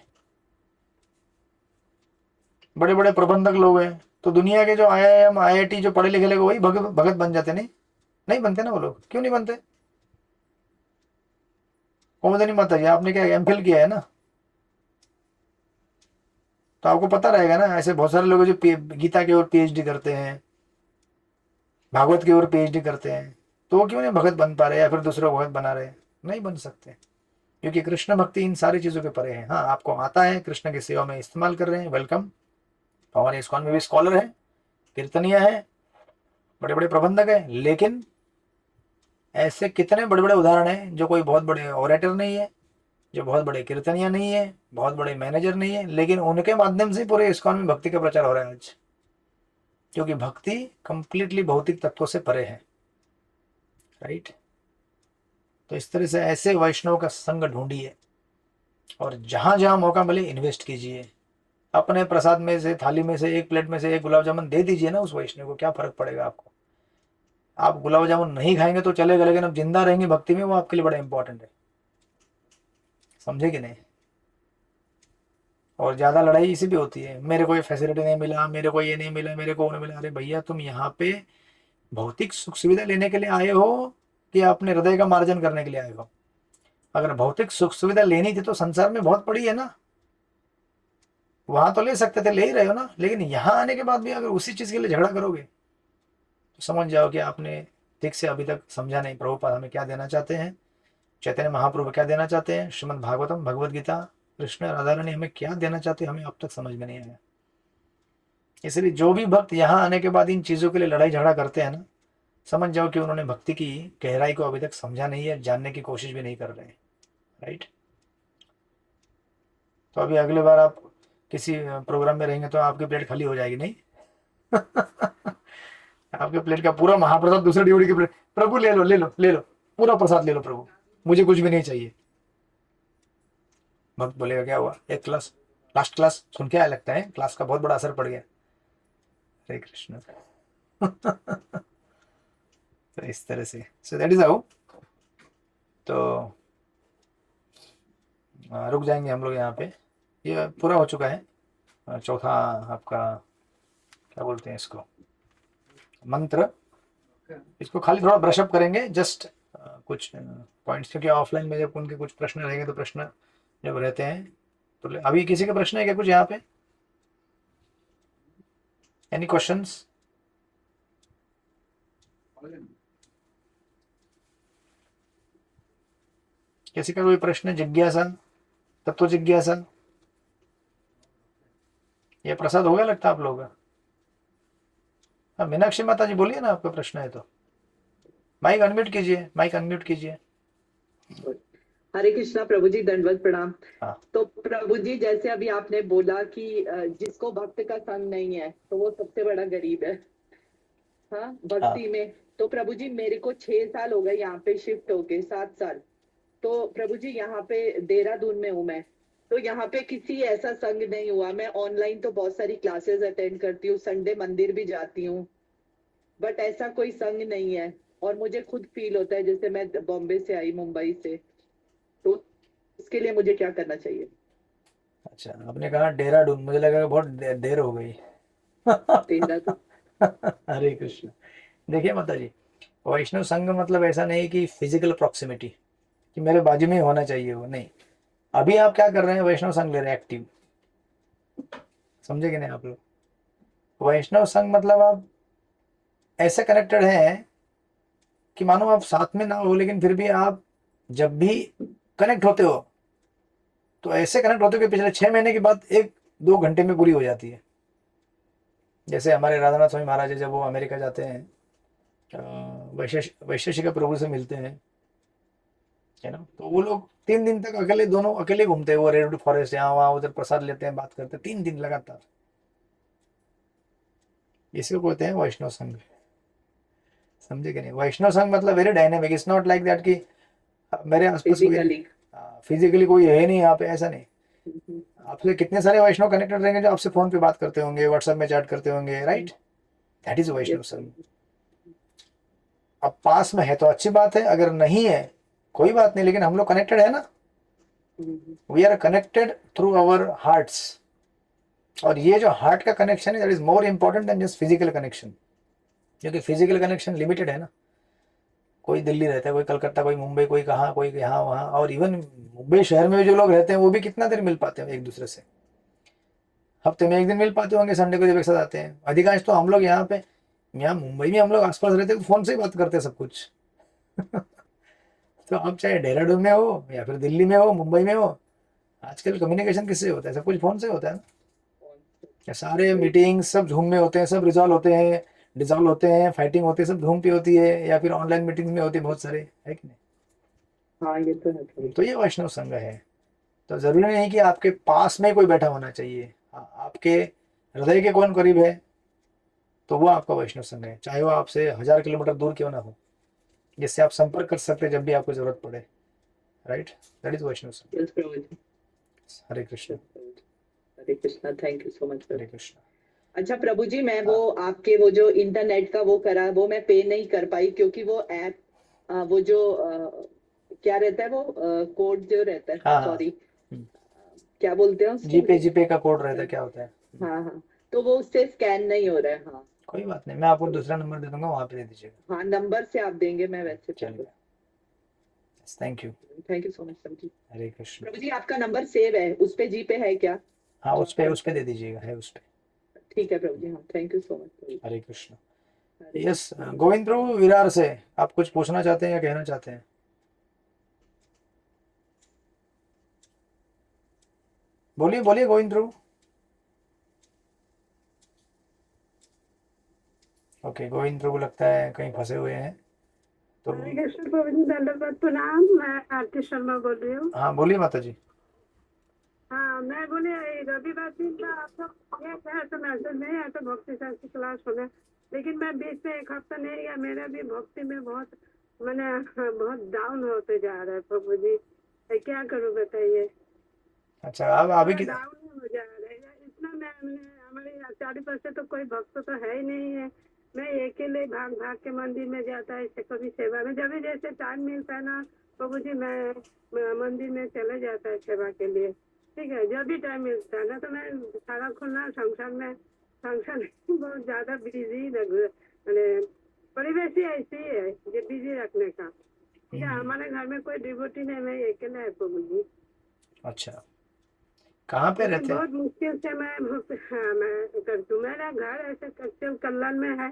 बड़े बड़े प्रबंधक लोग हैं। तो दुनिया के जो IIM IIT जो पढ़े लिखे लोग वही भगत बन जाते, नहीं नहीं बनते ना वो लोग। क्यों नहीं बनते? कुमुदिनी माता जी, आपने क्या MPhil किया है ना, तो आपको पता रहेगा ना। ऐसे बहुत सारे लोग जो गीता की ओर PhD करते हैं, भागवत की ओर PhD करते हैं, तो वो क्यों नहीं भगत बन पा रहे या फिर दूसरों को भगत बना रहे? नहीं बन सकते, क्योंकि कृष्ण भक्ति इन सारी चीज़ों के परे है। हाँ, आपको आता है, कृष्ण की सेवा में इस्तेमाल कर रहे हैं, वेलकम। हमारे इस्कॉन में भी स्कॉलर है, कीर्तनिया है, बड़े बड़े प्रबंधक हैं, लेकिन ऐसे कितने बड़े बड़े उदाहरण हैं जो कोई बहुत बड़े ऑरेटर नहीं है, जो बहुत बड़े कीर्तनिया नहीं है, बहुत बड़े मैनेजर नहीं है, लेकिन उनके माध्यम से पूरे इस्कॉन में भक्ति का प्रचार हो रहा है आज, क्योंकि भक्ति कंप्लीटली भौतिक तत्वों से परे है, राइट। तो इस तरह से ऐसे वैष्णव का संग ढूंढिए और जहां जहां मौका मिले इन्वेस्ट कीजिए। अपने प्रसाद में से, थाली में से, एक प्लेट में से एक गुलाब जामुन दे दीजिए ना उस वैष्णव को, क्या फर्क पड़ेगा आपको? आप गुलाब जामुन नहीं खाएंगे तो चलेगा, लेकिन अब जिंदा रहेंगे भक्ति में, वो आपके लिए बड़ा इंपॉर्टेंट है, समझे कि नहीं। और ज्यादा लड़ाई इसी भी होती है, मेरे को ये फैसिलिटी नहीं मिला, मेरे को ये नहीं मिला, मेरे को वो नहीं मिला। अरे भैया, तुम यहाँ पे भौतिक सुख सुविधा लेने के लिए आए हो कि अपने हृदय का मार्जन करने के लिए आए हो? अगर भौतिक सुख सुविधा लेनी थी तो संसार में बहुत पड़ी है ना, वहां तो ले सकते थे, ले ही रहे हो ना। लेकिन यहाँ आने के बाद भी अगर उसी चीज के लिए झगड़ा करोगे तो समझ जाओ कि आपने ठीक से अभी तक समझा नहीं प्रभुपाद हमें क्या देना चाहते हैं, चैतन्य महाप्रभु क्या देना चाहते हैं, श्रीमद् भागवतम, भगवद गीता, कृष्ण राधा रानी हमें क्या देना चाहते हैं, हमें अब तक समझ में नहीं आया। इसलिए जो भी भक्त यहाँ आने के बाद इन चीजों के लिए लड़ाई झगड़ा करते हैं ना, समझ जाओ कि उन्होंने भक्ति की गहराई को अभी तक समझा नहीं है, जानने की कोशिश भी नहीं कर रहे हैं, राइट। तो अभी अगले बार आप किसी प्रोग्राम में रहेंगे तो आपकी प्लेट खाली हो जाएगी, नहीं? आपके प्लेट का पूरा महाप्रसाद दूसरे ड्यूटी की प्लेट, प्रभु ले लो ले लो ले लो, पूरा प्रसाद ले लो प्रभु, मुझे कुछ भी नहीं चाहिए। भक्त बोलेगा क्या हुआ, एक क्लास, लास्ट क्लास सुन के आया लगता है, क्लास का बहुत बड़ा असर पड़ गया। हरे कृष्ण। तो इस तरह से, सो दैट इज हाउ। तो रुक जाएंगे हम लोग यहाँ पे, ये पूरा हो चुका है। चौथा आपका क्या बोलते हैं इसको, मंत्र। इसको खाली थोड़ा ब्रशअप करेंगे, जस्ट कुछ पॉइंट्स, क्योंकि ऑफलाइन में जब उनके कुछ प्रश्न रहेंगे तो प्रश्न जब रहते हैं तो अभी किसी का प्रश्न है क्या कुछ यहाँ पे, एनी क्वेश्चंस? किसी का कोई प्रश्न, जिज्ञासा, तत्व जिज्ञासा? ये प्रसाद हो गया लगता है आप लोगों का। हाँ, मीनाक्षी माता जी बोलिए ना, आपका प्रश्न है तो माइक अनम्यूट कीजिए, माइक अनम्यूट कीजिए। हरे कृष्णा प्रभु जी, दंडवत प्रणाम। हाँ। तो प्रभु जी, जैसे अभी आपने बोला कि जिसको भक्त का संग नहीं है तो वो सबसे बड़ा गरीब है। हाँ, भक्ति में। तो प्रभु जी, मेरे को 6 साल हो गए यहाँ पे शिफ्ट होके, 7 साल। तो प्रभु जी, यहाँ पे देहरादून में हूँ मैं। तो यहाँ पे किसी ऐसा संग नहीं हुआ। मैं ऑनलाइन तो बहुत सारी क्लासेस अटेंड करती हूँ, संडे मंदिर भी जाती हूँ, बट ऐसा कोई संग नहीं है। और मुझे खुद फील होता है जैसे मैं बॉम्बे से आई, मुंबई से। तो इसके लिए मुझे क्या करना चाहिए? अच्छा, आपने कहा देहरादून, मुझे लगा बहुत देर हो गई। देहरादून। हरे कृष्ण। देखिए माता जी, वैष्णव संघ मतलब ऐसा नहीं कि फिजिकल प्रॉक्सिमिटी, कि मेरे बाजू में ही होना चाहिए वो, नहीं। अभी आप क्या कर रहे हैं, वैष्णव संघ ले रहे हैं एक्टिव, समझे कि नहीं आप लोग? वैष्णव संघ मतलब आप ऐसे कनेक्टेड हैं कि मानो आप साथ में ना हो, लेकिन फिर भी आप जब भी कनेक्ट होते हो तो ऐसे कनेक्ट होते हो कि पिछले 6 महीने की बात 1-2 घंटे में पूरी हो जाती है। जैसे हमारे राधानाथ स्वामी महाराज जब वो अमेरिका जाते हैं, वैशेषिक प्रभु से मिलते हैं, है ना, तो वो लोग 3 दिन तक अकेले, दोनों अकेले घूमते हैं, वो रेड फॉरेस्ट यहाँ वहाँ उधर प्रसाद लेते हैं, बात करते हैं 3 दिन लगातार। इसको कहते हैं वैष्णव संघ, समझे कि नहीं? वैष्णव संघ मतलब very dynamic, it's not like that कि मेरे आसपास कोई फिजिकली। फिजिकली कोई है नहीं यहाँ पे, ऐसा नहीं। आपसे कितने सारे वैष्णव कनेक्टेड रहेंगे जो आपसे फोन पे बात करते होंगे, व्हाट्सएप में चैट करते होंगे, राइट? दैट इज वैष्णव संघ। अब पास में है तो अच्छी बात है, अगर नहीं है कोई बात नहीं, लेकिन हम लोग कनेक्टेड है ना, we are connected through our hearts. और ये जो हार्ट का कनेक्शन है, that is more important than just physical connection, क्योंकि फिजिकल कनेक्शन लिमिटेड है ना। कोई दिल्ली रहता है, कोई कलकत्ता, कोई मुंबई, कोई कहाँ, कोई यहाँ वहाँ, और इवन मुंबई शहर में जो लोग रहते हैं वो भी कितना देर मिल पाते हैं एक दूसरे से? हफ्ते में 1 दिन मिल पाते होंगे, संडे को जब एक साथ आते हैं। अधिकांश तो हम लोग यहाँ पे, यहाँ मुंबई में हम लोग आसपास रहते हैं तो फोन से ही बात करते हैं सब कुछ। तो आप चाहे देहरादून में हो या फिर दिल्ली में हो, मुंबई में हो, आजकल कम्युनिकेशन किससे होता है? सब कुछ फोन से होता है ना। सारे मीटिंग सब जूम में होते हैं, सब रिजॉल्व होते हैं, डिजॉल्व होते हैं, फाइटिंग होती है, सब जूम पे होती है, या फिर ऑनलाइन मीटिंग में होती है, बहुत सारे, है कि नहीं? हाँ, ये तो है। तो ये वैष्णव संघ है। तो जरूरी नहीं कि आपके पास में कोई बैठा होना चाहिए, आपके हृदय के कौन करीब है तो वो आपका वैष्णव संघ है, चाहे वो आपसे 1000 किलोमीटर दूर क्यों ना हो, जिससे आप संपर्क कर सकते हैं जब भी आपको जरूरत पड़े, राइट? दैट इज वैष्णव संघ। Yes, प्रभु जी। Hare Krishna. Hare Krishna, thank you so much. Hare Krishna. अच्छा प्रभु जी, मैं वो आपके वो जो इंटरनेट का वो करा, वो मैं पे नहीं कर पाई क्योंकि वो ऐप वो जो क्या रहता है, वो कोड जो रहता है, हाँ, हाँ। सॉरी क्या बोलते हैं उसको? जीपे का कोड रहता है, क्या होता है? हाँ हाँ, तो वो उससे स्कैन नहीं हो रहा है। हाँ, कोई बात नहीं, मैं आपको दूसरा नंबर दे दूंगा, वहां पे दे दीजिएगा। हाँ, नंबर से आप देंगे, मैं वैसे चलिए, thank you. Thank you so much प्रभु जी। हरे कृष्ण। प्रभु जी, आपका नंबर सेव है, उस पे जीपे है क्या? हाँ, उस पे दे दीजिएगा, है उस पे। ठीक है प्रभु जी, हाँ, thank you so much. Hare Krishna. Yes, Govind प्रभु विरार से आप कुछ पूछना चाहते हैं या कहना चाहते हैं? बोलिए बोलिए गोविंद प्रभु। ओके, गोविंद प्रभु लगता है कहीं फंसे हुए हैं, तो हरे कृष्ण प्रभु जी, दंडवत प्रणाम। मैं आरती शर्मा बोल रही हूँ। हाँ बोलिए माता जी। हाँ, मैं बोले रविवार दिन का आपका गया था तो मैसेज नहीं आया, तो भक्ति शास्त्र क्लास हो गया, लेकिन मैं बीच में 1 हफ्ता नहीं गया। मेरा भी भक्ति में बहुत मैंने बहुत डाउन होते जा रहा है प्रभु जी, मैं क्या करूँ बताइए? अच्छा, अब अभी की डाउन नहीं हो जा रहेगा इतना। मैंने हमारे आचार्य पर से तो कोई भक्त तो है ही नहीं है। मैं अकेले भाग भाग के मंदिर में जाता है, कभी सेवा में, जब भी जैसे टाइम मिलता है ना प्रभु जी, मैं मंदिर में चले जाता है सेवा के लिए। ठीक है, जब भी टाइम मिलता है ना तो मैं सारा खुलना फंक्शन बहुत ज्यादा बिजी मैंने परिवेश ही ऐसी है जो बिजी रखने का। ठीक है, हमारे घर में कोई डिवोटी नहीं, मैं अकेले है प्रभु जी। अच्छा, कहाँ पे लेकिन रहते हैं? बहुत मुश्किल से हाँ मैं करती हूँ। मेरा घर ऐसे कच्चल कल्याण में है।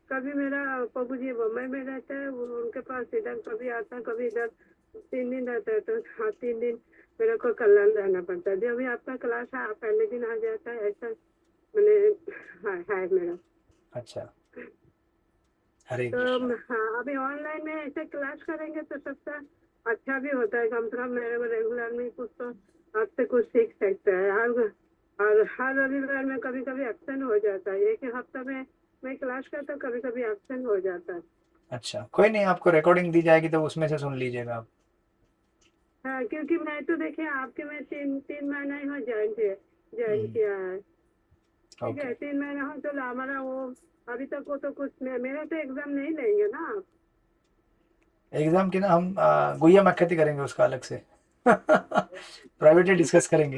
कभी मेरा पप्पू जी बम्बई में रहते हैं, उनके पास इधर कभी आता है, कभी इधर 3 दिन रहता है। तो हाँ 3 दिन मेरे को कल्याण रहना पड़ता है। जब भी आपका क्लास है आप पहले दिन आ जाता है, ऐसा मैंने है मेरा। अच्छा, हरे तो कृष्णा। हाँ, अभी ऑनलाइन में ऐसे क्लास करेंगे तो सबका अच्छा भी होता है। कम से कम मेरे रेगुलर में कुछ तो आपसे कुछ सीख सकता है। और हर रविवार में कभी कभी एब्सेंट हो जाता है। एक ही हफ्ते में मैं क्लास करता हूँ, कभी कभी एब्सेंट हो जाता है। अच्छा, कोई नहीं, आपको रिकॉर्डिंग दी जाएगी तो उसमें से सुन लीजिएगा आप। हाँ, क्योंकि मैं तो देखिए आपके में 3 महीना ही हो ज्वाइन किया है। ठीक ओके। है, 3 महीना हो तो हमारा वो अभी तक वो तो कुछ मेरा तो एग्जाम नहीं लेंगे ना आप। एग्जाम की ना हम गुइया मक्खती करेंगे उसका अलग से। प्राइवेटली डिस्कस करेंगे।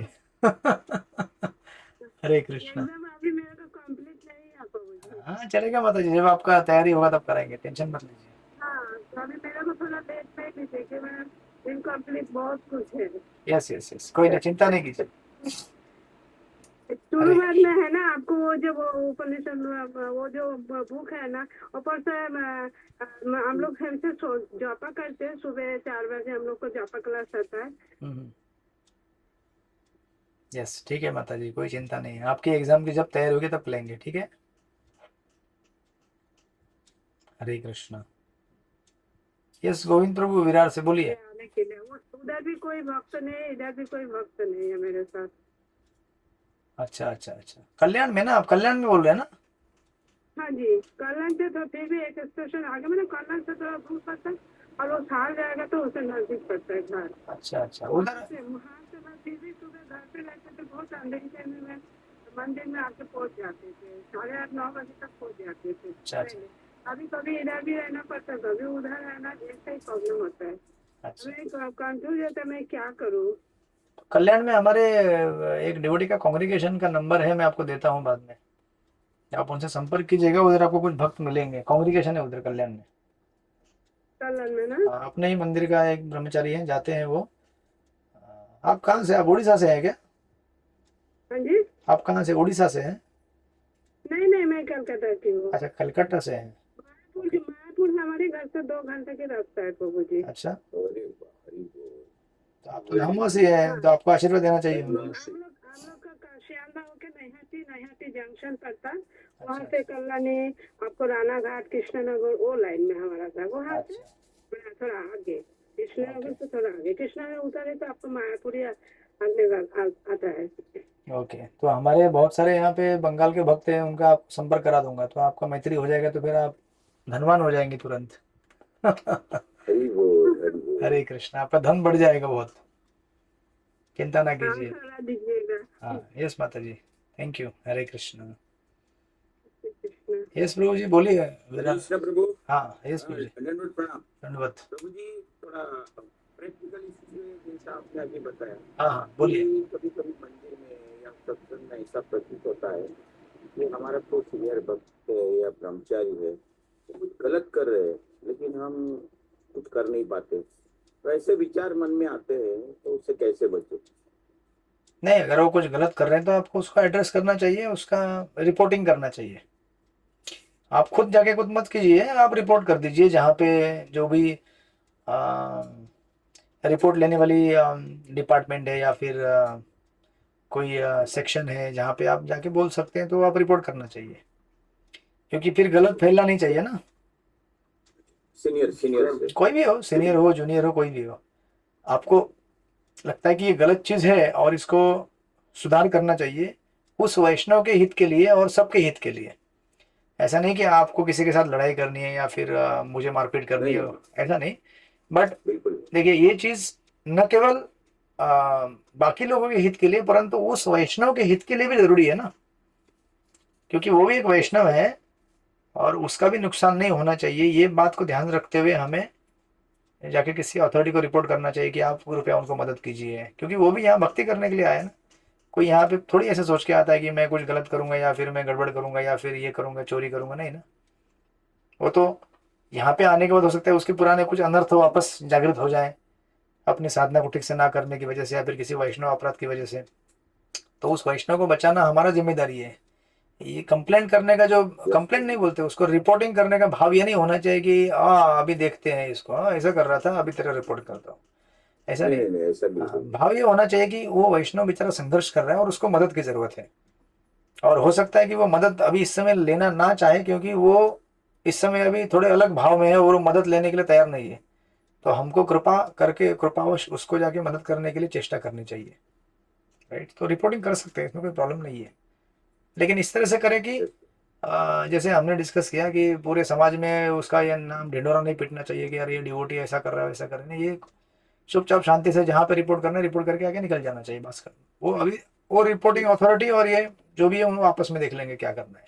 हरे कृष्णा। एग्जाम अभी मेरा तो कंप्लीट नहीं है प्रभु जी। हाँ चलेगा माता जी, जब आपका तैयारी होगा तब कराएंगे, टेंशन मत लीजिए। हाँ, तो अभी मेरे को थोड़ा लेट में भी देखिए, मैं इनकम्प्लीट बहुत कुछ है। यस यस यस, कोई नहीं, चिंता नहीं कीजिए। हरे शुरुआत में है ना आपको वो जो वो उपनिषद वो जो बुक है ना, ऊपर से हम लोग फिर से जापा करते हैं। सुबह 4 बजे हम लोग को जापा क्लास आता है। यस ठीक है माता जी, कोई चिंता नहीं है, आपकी एग्जाम की जब तैयार होगी तब लेंगे, ठीक है। हरे कृष्णा। यस गोविंद प्रभु विरार से बोलिए। आने के लिए वो उधर भी कोई भक्त नहीं है, इधर भी कोई भक्त नहीं है मेरे साथ। अच्छा अच्छा अच्छा, कल्याण में ना, आप कल्याण में बोल रहे हैं ना? हाँ जी, कल्याण से तो फिर भी एक स्टेशन आगे, मैंने कल्याण से थोड़ा दूर पड़ता है और वो साल जाएगा तो उसे नजदीक पड़ता है घर। अच्छा अच्छा, वहाँ उधर। से मैं फिर भी सुबह घर पे रहते थे, बहुत अंधेरे में मैं मंदिर में आके पहुंच जाते थे, 8:30-9 बजे तक पहुंच जाते थे अच्छा अच्छा पहले। अभी कभी इधर भी रहना पड़ता है, कभी उधर रहना, ऐसा ही प्रॉब्लम होता है। अच्छा। मैं कंफ्यूज होता है, मैं क्या करूँ। कल्याण में हमारे एक डिवोटी का कांग्रेगेशन का नंबर है, मैं आपको देता हूँ बाद में, आप उनसे संपर्क कीजिएगा, उधर आपको कुछ भक्त मिलेंगे, कांग्रेगेशन है उधर कल्याण में। कल्याण में ना। हाँ, अपने ही मंदिर का एक ब्रह्मचारी है, जाते हैं वो। आप कहाँ से, आप उड़ीसा से हैं क्या? हाँ जी, आप कहाँ से, उड़ीसा से हैं? नहीं नहीं, मैं कलकत्ता की हूँ। अच्छा, कलकत्ता से हैं। ओके। मायापुर हमारे घर से 2 घंटे के रास्ता है प्रभु जी। अच्छा, तो आप तो हम से हैं, तो आपको आशीर्वाद देना चाहिए हम हमको। लोग का शियालदा होके नैहाटी जंक्शन पड़ता, वहाँ अच्छा से कल्याणी आपको राना घाट कृष्णनगर वो लाइन में हमारा था। वहाँ से अच्छा। थोड़ा आगे, कृष्णनगर से थोड़ा आगे, कृष्णनगर उतरे तो आपको मायापुरी आने आता है। ओके, तो हमारे बहुत सारे यहाँ पे बंगाल के भक्त हैं, उनका आप संपर्क करा दूंगा, तो आपका मैत्री हो जाएगा, तो फिर आप धनवान हो जाएंगे तुरंत। हरे कृष्णा, आपका धन बढ़ जाएगा बहुत, चिंता ना हाँ, कीजिए। करा दीजिएगा। हाँ यस माता जी, thank you, Hare Krishna. Krishna. Yes प्रभु जी बोलिए। कृष्ण प्रभु। हाँ यस प्रभु जी, दंडवत प्रणाम धन्यवाद। प्रभु जी। थोड़ा प्रैक्टिकल इसलिए जैसा आपने अभी बताया, हाँ हाँ बोलिए। कभी कभी मंदिर में या सत्संग में ऐसा प्रतीत होता है कि हमारा कोई सीनियर भक्त है या ब्रह्मचारी है, वो कुछ गलत कर रहे हैं लेकिन हम कुछ कर नहीं पाते, तो ऐसे विचार मन में आते हैं, तो उससे कैसे बचे? नहीं, अगर वो कुछ गलत कर रहे हैं तो आपको उसका एड्रेस करना चाहिए, उसका रिपोर्टिंग करना चाहिए। आप खुद जाके कुछ मत कीजिए, आप रिपोर्ट कर दीजिए जहाँ पे जो भी रिपोर्ट लेने वाली डिपार्टमेंट है या फिर कोई सेक्शन है जहाँ पे आप जाके बोल सकते हैं, तो आप रिपोर्ट करना चाहिए, क्योंकि फिर गलत फैलना नहीं चाहिए ना। सीनियर से कोई भी हो, सीनियर हो जूनियर हो, कोई भी हो, आपको लगता है कि ये गलत चीज़ है और इसको सुधार करना चाहिए, उस वैष्णव के हित के लिए और सबके हित के लिए। ऐसा नहीं कि आपको किसी के साथ लड़ाई करनी है या फिर मुझे मारपीट करनी है, नहीं, ऐसा नहीं। बट बिल्कुल देखिए, ये चीज़ न केवल बाकी लोगों के हित के लिए, परंतु उस वैष्णव के हित के लिए भी जरूरी है ना, क्योंकि वो भी एक वैष्णव है और उसका भी नुकसान नहीं होना चाहिए। ये बात को ध्यान रखते हुए हमें जाके किसी अथॉरिटी को रिपोर्ट करना चाहिए कि आप कृपया उनको मदद कीजिए, क्योंकि वो भी यहाँ भक्ति करने के लिए आए हैं ना। कोई यहाँ पे थोड़ी ऐसे सोच के आता है कि मैं कुछ गलत करूंगा या फिर मैं गड़बड़ करूंगा या फिर ये करूंगा, चोरी करूंगा, नहीं ना। वो तो यहाँ पे आने के बाद हो सकता है उसके पुराने कुछ अनर्थ वापस जागृत हो जाए अपनी साधना को ठीक से ना करने की वजह से या फिर किसी वैष्णव अपराध की वजह से। तो उस वैष्णव को बचाना हमारा जिम्मेदारी है। ये कंप्लेन करने का, जो कंप्लेन नहीं बोलते उसको, रिपोर्टिंग करने का भाव ये नहीं होना चाहिए कि अभी देखते हैं इसको, ऐसा कर रहा था अभी तेरा रिपोर्ट करता हूँ, ऐसा नहीं। नहीं ऐसा बिल्कुल भाव ये होना चाहिए कि वो वैष्णव बेचारा संघर्ष कर रहा है और उसको मदद की जरूरत है, और हो सकता है कि वो मदद अभी इस समय लेना ना चाहे क्योंकि वो इस समय अभी थोड़े अलग भाव में है और वो मदद लेने के लिए तैयार नहीं है। तो हमको कृपा करके कृपावश उसको जाके मदद करने के लिए चेष्टा करनी चाहिए, राइट। तो रिपोर्टिंग कर सकते हैं, इसमें कोई प्रॉब्लम नहीं है, लेकिन इस तरह से करें कि जैसे हमने डिस्कस किया कि पूरे समाज में उसका ये नाम ढिंढोरा नहीं पीटना चाहिए कि यार ये डिवोटी ऐसा कर रहा है वैसा कर रहा है। ये चुपचाप शांति से जहाँ पे रिपोर्ट करना है रिपोर्ट करके आगे निकल जाना चाहिए, बस कर। वो अभी वो रिपोर्टिंग अथॉरिटी और ये जो भी है उन आपस में देख लेंगे क्या करना है।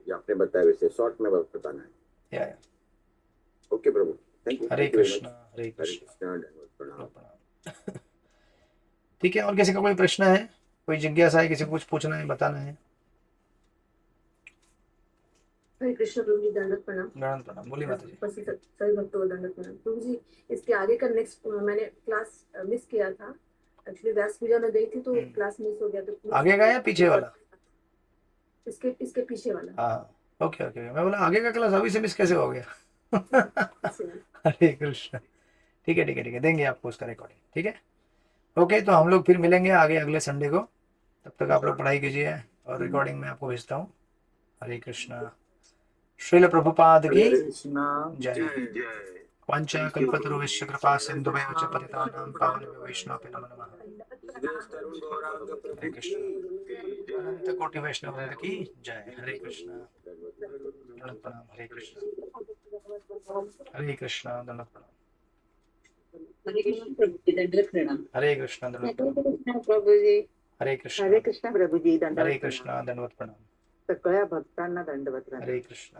ये आपने बताया, वैसे शॉर्ट में बताना है। या okay Prabhu, thank you. Hare Krishna Hare Hare Krishna Krishna, धन्यवाद, प्रणाम। प्रणाम। ठीक है, और किसी का कोई प्रश्न है, कोई जिज्ञासा है, किसी को कुछ पूछना है, बताना है? हरे कृष्ण प्रभु जी, दंडवत प्रणाम। दंडवत प्रणाम, बोलिए माता जी। सभी भक्तों को दंडवत प्रणाम। प्रभु जी, इसके आगे का नेक्स्ट मैंने क्लास मिस किया था। एक्चुअली व्यास पूजा में गई थी तो क्लास मिस हो गया। तो आगे का या पीछे वाला? इसके पीछे वाला। हाँ ओके ओके, मैं बोला आगे का क्लास अभी से मिस कैसे हो गया। हरे कृष्ण। ठीक है ठीक है ठीक है, देंगे आपको उसका रिकॉर्डिंग, ठीक है। ओके, तो हम लोग फिर मिलेंगे आगे अगले संडे को। तब तक आप लोग पढ़ाई कीजिए और रिकॉर्डिंग में आपको भेजता हूँ। हरे कृष्णा। श्रील प्रभुपाद की जय। वाञ्छा कल्पतरुश्च कृपा सिन्धुभ्यः च पतितानां पावनेभ्यो वैष्णवेभ्यो नमो नमः। हरे कृष्ण। अनंत कोटि वैष्णव वृंद की जय। हरे कृष्ण। दंडवत प्रणाम। हरे कृष्ण। हरे कृष्ण। दंडवत प्रणाम। हरे कृष्ण प्रभु जी, दंडवत प्रणाम। हरे कृष्ण। दंडवत प्रणाम। प्रभु जी, हरे कृष्ण। हरे कृष्ण प्रभु जी, हरे दंडवत कृष्ण। दंडवत प्रणाम। सगळ्या भक्तांना दंडवत प्रणाम। हरे कृष्ण।